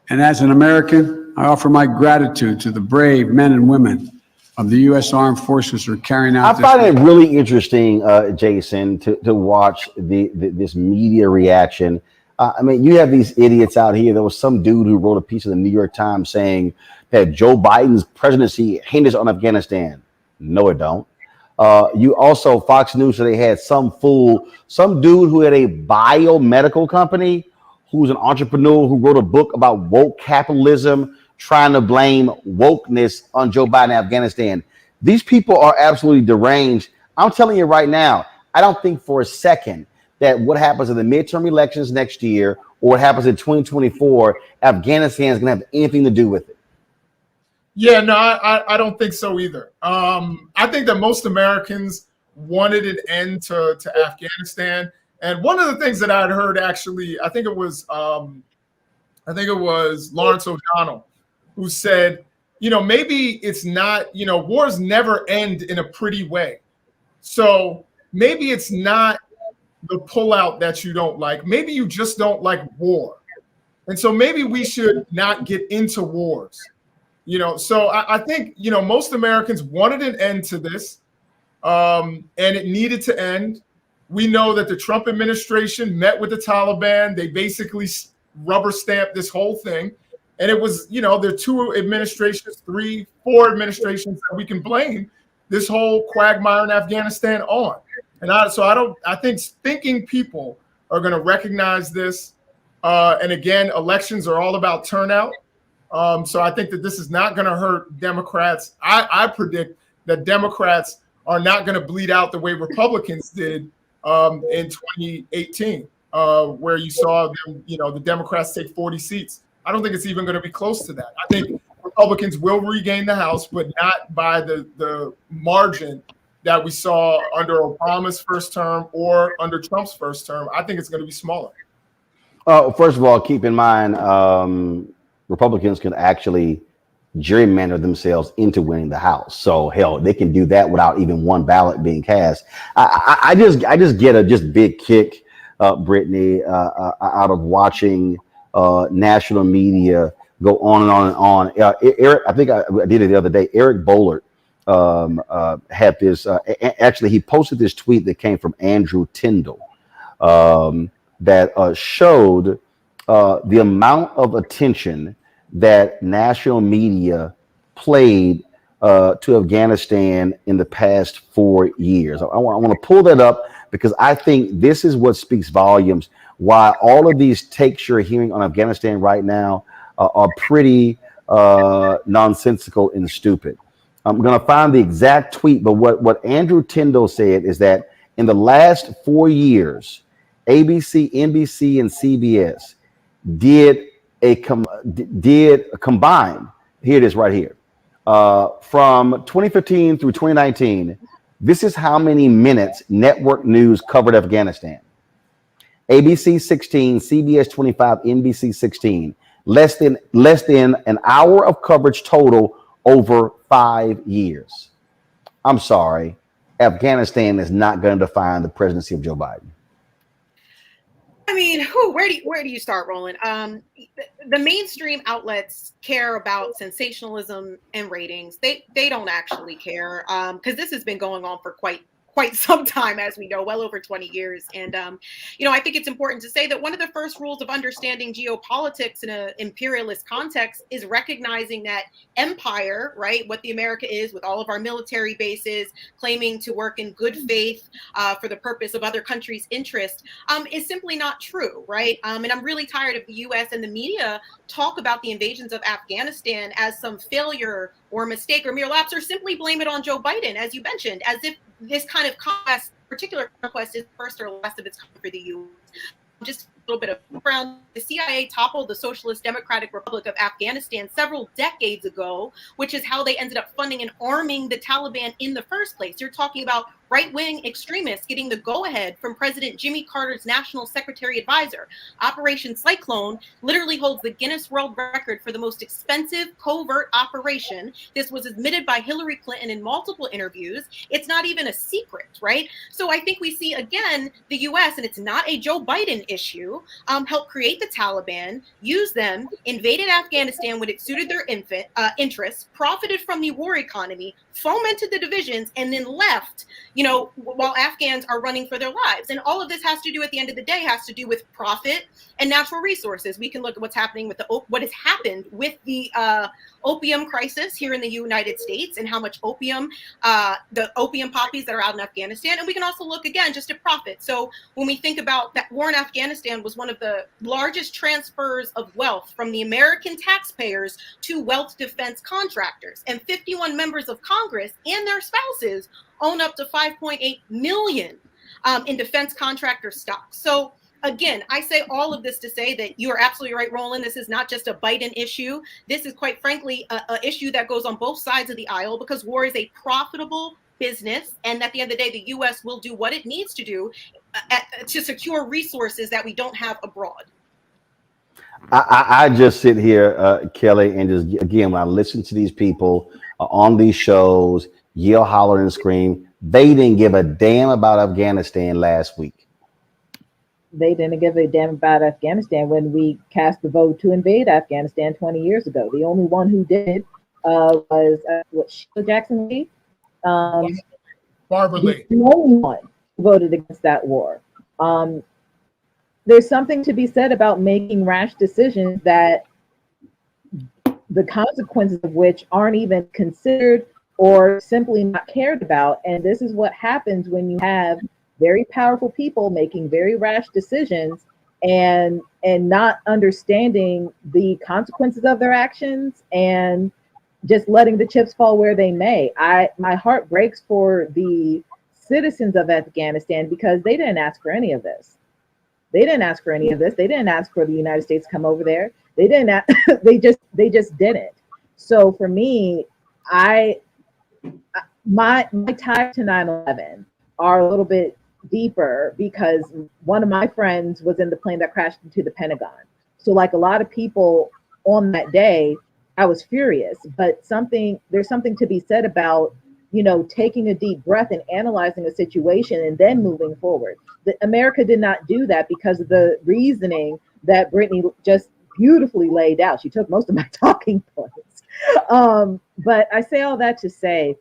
Speaker 3: And as an American, I offer my gratitude to the brave men and women of the U.S. Armed Forces who are carrying out this.
Speaker 1: I find it really interesting, Jason, to watch this media reaction. I mean, you have these idiots out here. There was some dude who wrote a piece in the New York Times saying that Joe Biden's presidency hinges on Afghanistan. No, it don't. You also, Fox News, so they had some dude who had a biomedical company, who's an entrepreneur who wrote a book about woke capitalism, trying to blame wokeness on Joe Biden and Afghanistan. These people are absolutely deranged. I'm telling you right now, I don't think for a second that what happens in the midterm elections next year or what happens in 2024, Afghanistan is going to have anything to do with it.
Speaker 2: Yeah, no, I don't think so either. I think that most Americans wanted an end to Afghanistan. And one of the things that I'd heard, actually, I think it was Lawrence O'Donnell who said, maybe it's not, wars never end in a pretty way. So maybe it's not the pullout that you don't like. Maybe you just don't like war. And so maybe we should not get into wars. So I think, most Americans wanted an end to this, and it needed to end. We know that the Trump administration met with the Taliban. They basically rubber stamped this whole thing. And it was, there are 2 administrations, 3, 4 administrations that we can blame this whole quagmire in Afghanistan on. And I think thinking people are going to recognize this. And again, elections are all about turnout. So I think that this is not going to hurt Democrats. I predict that Democrats are not going to bleed out the way Republicans did in 2018, where you saw them, the Democrats take 40 seats. I don't think it's even going to be close to that. I think Republicans will regain the House, but not by the margin that we saw under Obama's first term or under Trump's first term. I think it's going to be smaller.
Speaker 1: First of all, keep in mind, Republicans can actually gerrymander themselves into winning the House. So hell, they can do that without even one ballot being cast. I just get a big kick, Brittany, out of watching national media go on and on and on. Eric, I think I did it the other day. Eric Bollert had this. Actually, he posted this tweet that came from Andrew Tyndall that showed the amount of attention that national media played to Afghanistan in the past 4 years. I want to pull that up because I think this is what speaks volumes why all of these takes you're hearing on Afghanistan right now are pretty nonsensical and stupid. I'm going to find the exact tweet, but what Andrew Tyndall said is that in the last 4 years, ABC, NBC, and CBS did combined. Here it is right here. From 2015 through 2019, this is how many minutes network news covered Afghanistan. ABC 16, CBS 25, NBC 16. Less than an hour of coverage total over 5 years. I'm sorry. Afghanistan is not going to define the presidency of Joe Biden.
Speaker 6: I mean, where do you start, Roland? The mainstream outlets care about sensationalism and ratings. They don't actually care because this has been going on for quite some time, as we know, well over 20 years. And, I think it's important to say that one of the first rules of understanding geopolitics in an imperialist context is recognizing that empire, right, what the America is with all of our military bases, claiming to work in good faith for the purpose of other countries' interest, is simply not true, right? And I'm really tired of the U.S. and the media talk about the invasions of Afghanistan as some failure or mistake or mere lapse, or simply blame it on Joe Biden, as you mentioned, as if this kind of particular conquest is first or last of its kind for the U.S. Just a little bit of background. The CIA toppled the Socialist Democratic Republic of Afghanistan several decades ago, which is how they ended up funding and arming the Taliban in the first place. You're talking about right-wing extremists getting the go-ahead from President Jimmy Carter's National Secretary Advisor. Operation Cyclone literally holds the Guinness World Record for the most expensive covert operation. This was admitted by Hillary Clinton in multiple interviews. It's not even a secret, right? So I think we see, again, the U.S., and it's not a Joe Biden issue, help create the Taliban, use them, invaded Afghanistan when it suited their interests, profited from the war economy, fomented the divisions, and then left, while Afghans are running for their lives. And all of this has to do, at the end of the day, has to do with profit and natural resources. We can look at what's happening with what has happened with the opium crisis here in the United States and how much opium, the opium poppies that are out in Afghanistan. And we can also look again just at profit. So when we think about that, war in Afghanistan was one of the largest transfers of wealth from the American taxpayers to wealth defense contractors. And 51 members of Congress and their spouses own up to 5.8 million in defense contractor stocks. So again, I say all of this to say that you are absolutely right, Roland. This is not just a Biden issue. This is, quite frankly, a issue that goes on both sides of the aisle, because war is a profitable business. And at the end of the day, the U.S. will do what it needs to do to secure resources that we don't have abroad.
Speaker 1: I just sit here, Kelly, and just, again, when I listen to these people on these shows, yell, holler, and scream, they didn't give a damn about Afghanistan last week.
Speaker 7: they didn't give a damn about Afghanistan when we cast the vote to invade Afghanistan 20 years ago. The only one who did was Sheila Jackson Lee.
Speaker 2: Barbara Lee.
Speaker 7: The only one who voted against that war. There's something to be said about making rash decisions that the consequences of which aren't even considered or simply not cared about. And this is what happens when you have very powerful people making very rash decisions and not understanding the consequences of their actions and just letting the chips fall where they may. My heart breaks for the citizens of Afghanistan because they didn't ask for any of this. They didn't ask for any of this. They didn't ask for the United States to come over there. They didn't. They just didn't. So for me, my ties to 9/11 are a little bit deeper because one of my friends was in the plane that crashed into the Pentagon. So like a lot of people on that day, I was furious. But there's something to be said about, you know, taking a deep breath and analyzing a situation and then moving forward. America did not do that because of the reasoning that Brittany just beautifully laid out. She took most of my talking points. But I say all that to say,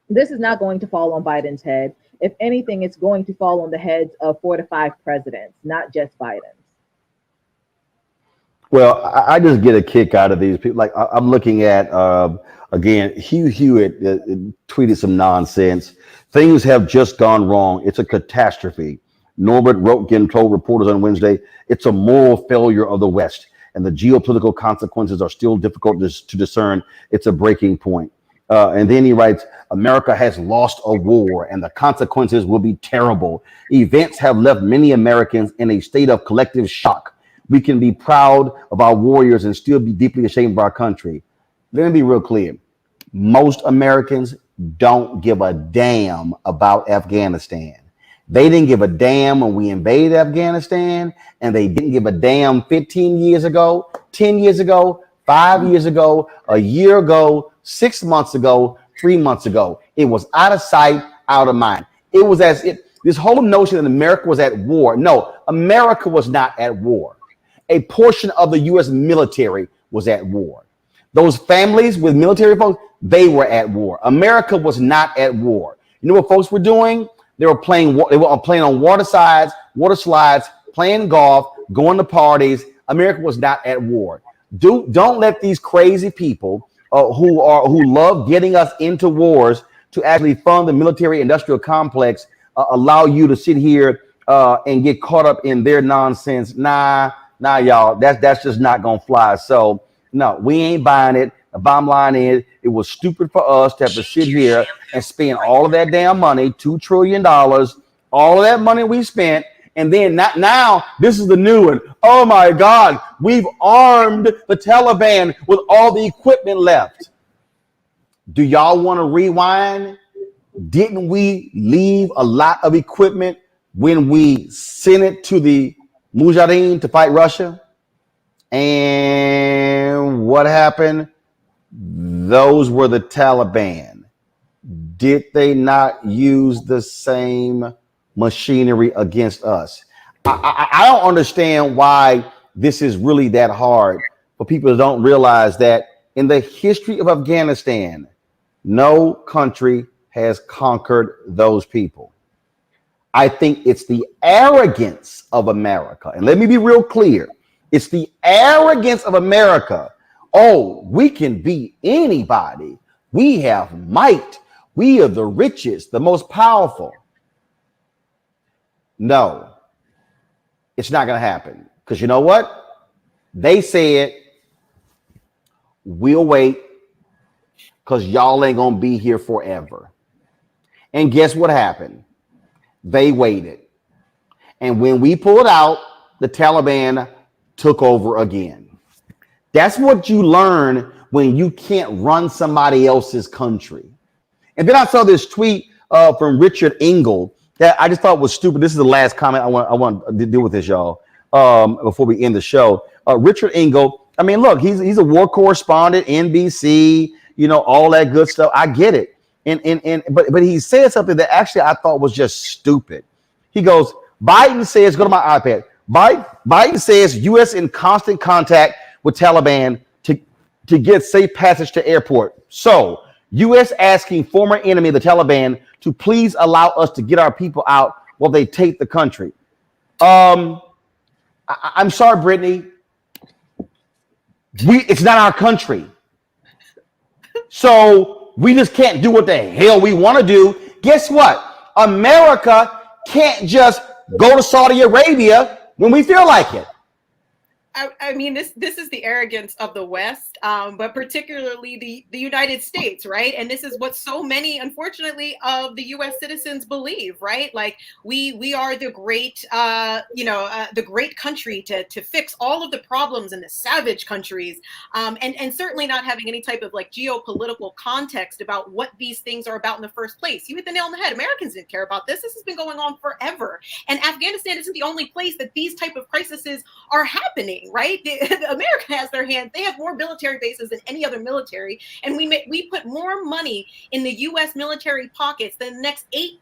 Speaker 7: this is not going to fall on Biden's head. If anything, it's going to fall on the heads of 4 to 5 presidents, not just Biden's.
Speaker 1: Well, I just get a kick out of these people. Like I'm looking at, again, Hugh Hewitt tweeted some nonsense. Things have just gone wrong. It's a catastrophe. Norbert Röttgen told reporters on Wednesday, it's a moral failure of the West, and the geopolitical consequences are still difficult to discern. It's a breaking point. And then he writes, America has lost a war, and the consequences will be terrible. Events have left many Americans in a state of collective shock. We can be proud of our warriors and still be deeply ashamed of our country. Let me be real clear. Most Americans don't give a damn about Afghanistan. They didn't give a damn when we invaded Afghanistan, and they didn't give a damn 15 years ago, 10 years ago, 5 years ago, a year ago, 6 months ago, 3 months ago. It was out of sight, out of mind. It was as if this whole notion that America was at war. No, America was not at war. A portion of the U.S. military was at war. Those families with military folks, they were at war. America was not at war. You know what folks were doing? They were playing on water slides, playing golf, going to parties. America was not at war. Don't let these crazy people who love getting us into wars to actually fund the military industrial complex allow you to sit here and get caught up in their nonsense. Nah, y'all, that's just not gonna fly. So no, we ain't buying it. The bottom line is it was stupid for us to have to sit here and spend all of that damn money, $2 trillion, all of that money we spent, and then now this is the new one. Oh my God, we've armed the Taliban with all the equipment left. Do y'all want to rewind? Didn't we leave a lot of equipment when we sent it to the Mujahideen to fight Russia? And what happened? Those were the Taliban. Did they not use the same machinery against us? I don't understand why this is really that hard for people that don't realize that in the history of Afghanistan, no country has conquered those people. I think it's the arrogance of America. And let me be real clear. It's the arrogance of America. Oh, we can beat anybody. We have might. We are the richest, the most powerful. No, it's not going to happen. Because you know what? They said, we'll wait because y'all ain't going to be here forever. And guess what happened? They waited. And when we pulled out, the Taliban took over again. That's what you learn when you can't run somebody else's country. And then I saw this tweet from Richard Engel that I just thought was stupid. This is the last comment I want to deal with this, y'all, before we end the show. Richard Engel, I mean, look, he's a war correspondent, NBC, you know, all that good stuff. I get it. But he said something that actually I thought was just stupid. He goes, Biden says, go to my iPad. Biden says U.S. in constant contact with Taliban to get safe passage to airport. So U.S. asking former enemy, the Taliban, to please allow us to get our people out while they take the country. I'm sorry, Brittany. It's not our country. So we just can't do what the hell we want to do. Guess what? America can't just go to Saudi Arabia when we feel like it.
Speaker 6: I mean, this is the arrogance of the West, but particularly the United States, right? And this is what so many, unfortunately, of the U.S. citizens believe, right? Like we are the great, the great country to fix all of the problems in the savage countries, and certainly not having any type of like geopolitical context about what these things are about in the first place. You hit the nail on the head. Americans didn't care about this. This has been going on forever, and Afghanistan isn't the only place that these type of crises are happening. Right? America has their hand. They have more military bases than any other military, and we put more money in the U.S. military pockets than the next eight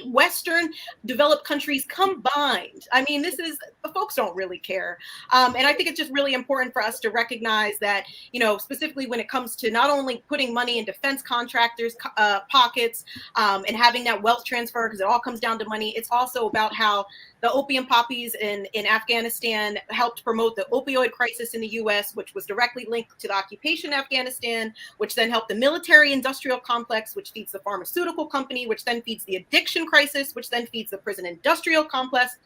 Speaker 6: Western developed countries combined. I mean, the folks don't really care, and I think it's just really important for us to recognize that, specifically when it comes to not only putting money in defense contractors' pockets and having that wealth transfer, because it all comes down to money. It's also about how the opium poppies in Afghanistan helped promote the opioid crisis in the U.S., which was directly linked to the occupation of Afghanistan, which then helped the military-industrial complex, which feeds the pharmaceutical company, which then feeds the addiction crisis, which then feeds the prison-industrial complex,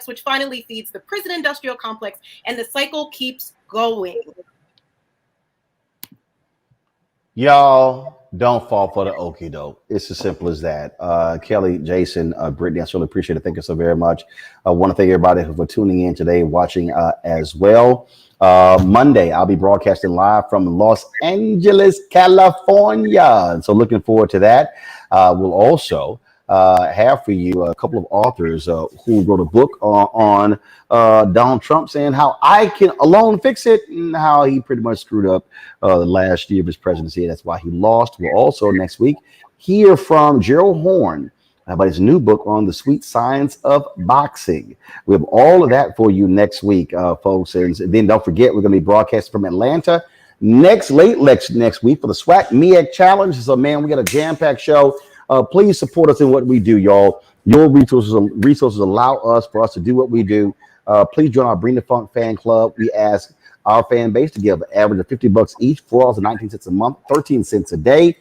Speaker 6: which finally feeds the prison-industrial complex, and the cycle keeps going.
Speaker 1: Y'all don't fall for the okie doke. It's as simple as that. Kelly, Jason, Brittany, I really appreciate it. Thank you so very much. I want to thank everybody for tuning in today, watching as well. Monday, I'll be broadcasting live from Los Angeles, California. So looking forward to that. We'll also have for you a couple of authors who wrote a book on Donald Trump, saying how I can alone fix it and how he pretty much screwed up the last year of his presidency. That's why he lost. We'll also next week hear from Gerald Horn about his new book on the sweet science of boxing. We have all of that for you next week, folks. And then don't forget, we're going to be broadcasting from Atlanta next week for the SWAC MEAC Challenge. So, man, we got a jam-packed show. Please support us in what we do, y'all. Your resources allow us to do what we do. Please join our Bring the Funk fan club. We ask our fan base to give an average of $50 each, $4.19 a month, 13 cents a day.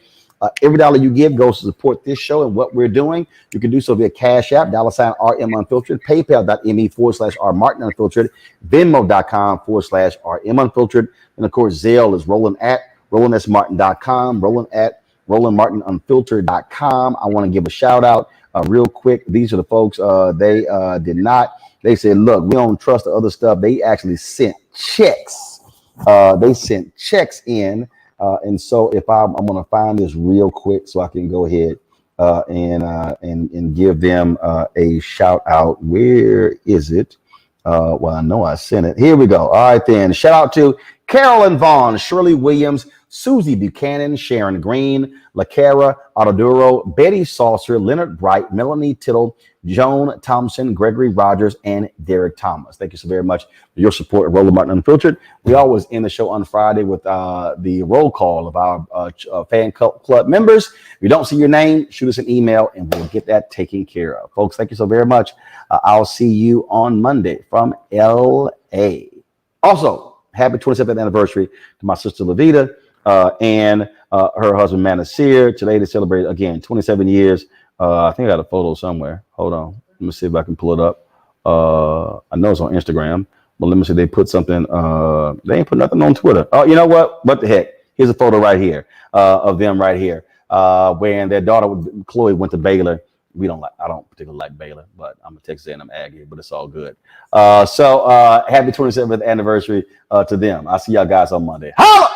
Speaker 1: Every dollar you give goes to support this show and what we're doing. You can do so via Cash App, $RM Unfiltered, PayPal.me/R Martin Unfiltered, Venmo.com/RM Unfiltered, and of course Zelle is Roland at RolandSMartin.com, Roland at RolandMartinUnfiltered.com. I want to give a shout out real quick. These are the folks. They said, look, we don't trust the other stuff. They actually sent checks. They sent checks in. And so if I'm going to find this real quick so I can go ahead and give them a shout out. Where is it? Well, I know I sent it. Here we go. All right, then. Shout out to Carolyn Vaughn, Shirley Williams, Susie Buchanan, Sharon Green, LaCara Autoduro, Betty Saucer, Leonard Bright, Melanie Tittle, Joan Thompson, Gregory Rogers, and Derek Thomas. Thank you so very much for your support of Roland Martin Unfiltered. We always end the show on Friday with the roll call of our fan club members. If you don't see your name, shoot us an email and we'll get that taken care of. Folks, thank you so very much. I'll see you on Monday from LA. Also, happy 27th anniversary to my sister Levita and her husband Manasir. Today they celebrate again 27 years. I think I got a photo somewhere. Hold on. Let me see if I can pull it up. I know it's on Instagram, but let me see. They put something. They ain't put nothing on Twitter. Oh, you know what? What the heck? Here's a photo right here of them right here. When their daughter Chloe went to Baylor. I don't particularly like Baylor, but I'm a Texas A&M Aggie, but it's all good. So happy 27th anniversary to them. I'll see y'all guys on Monday. Holla!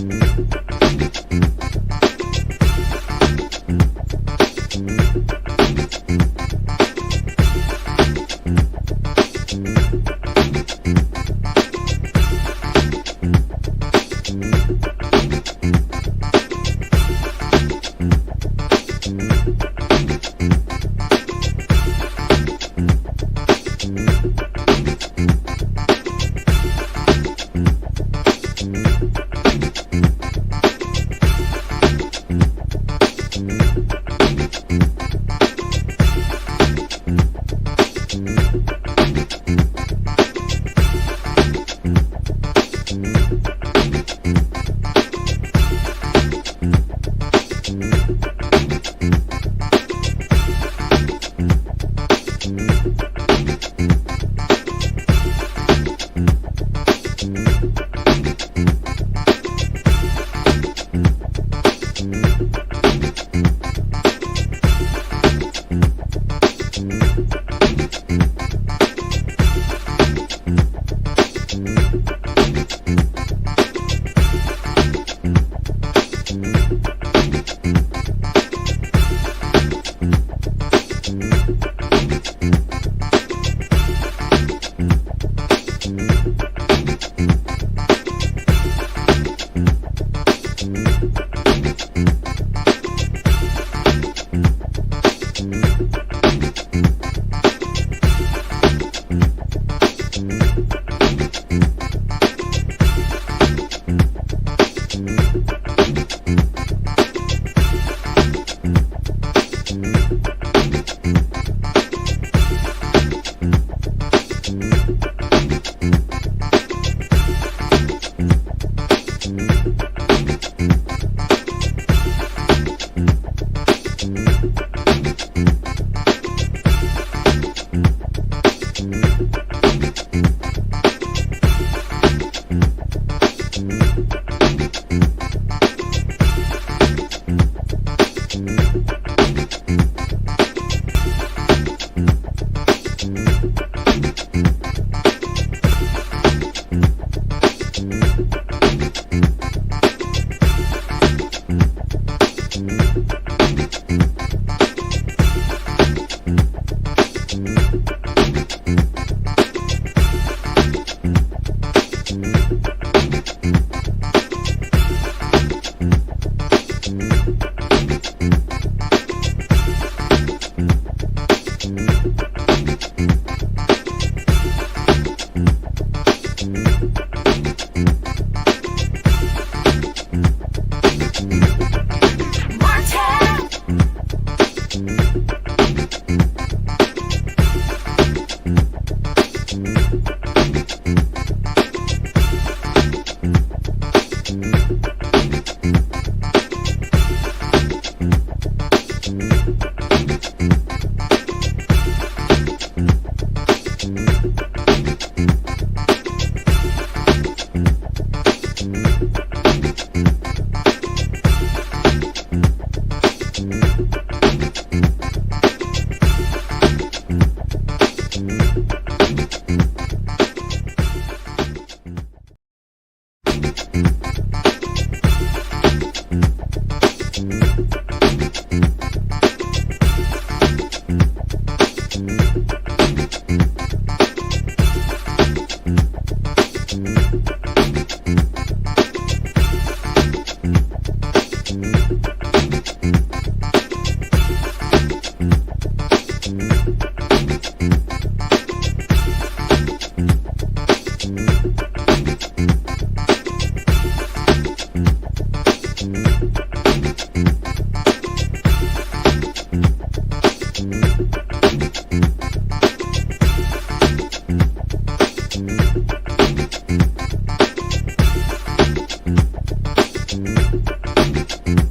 Speaker 1: Peace.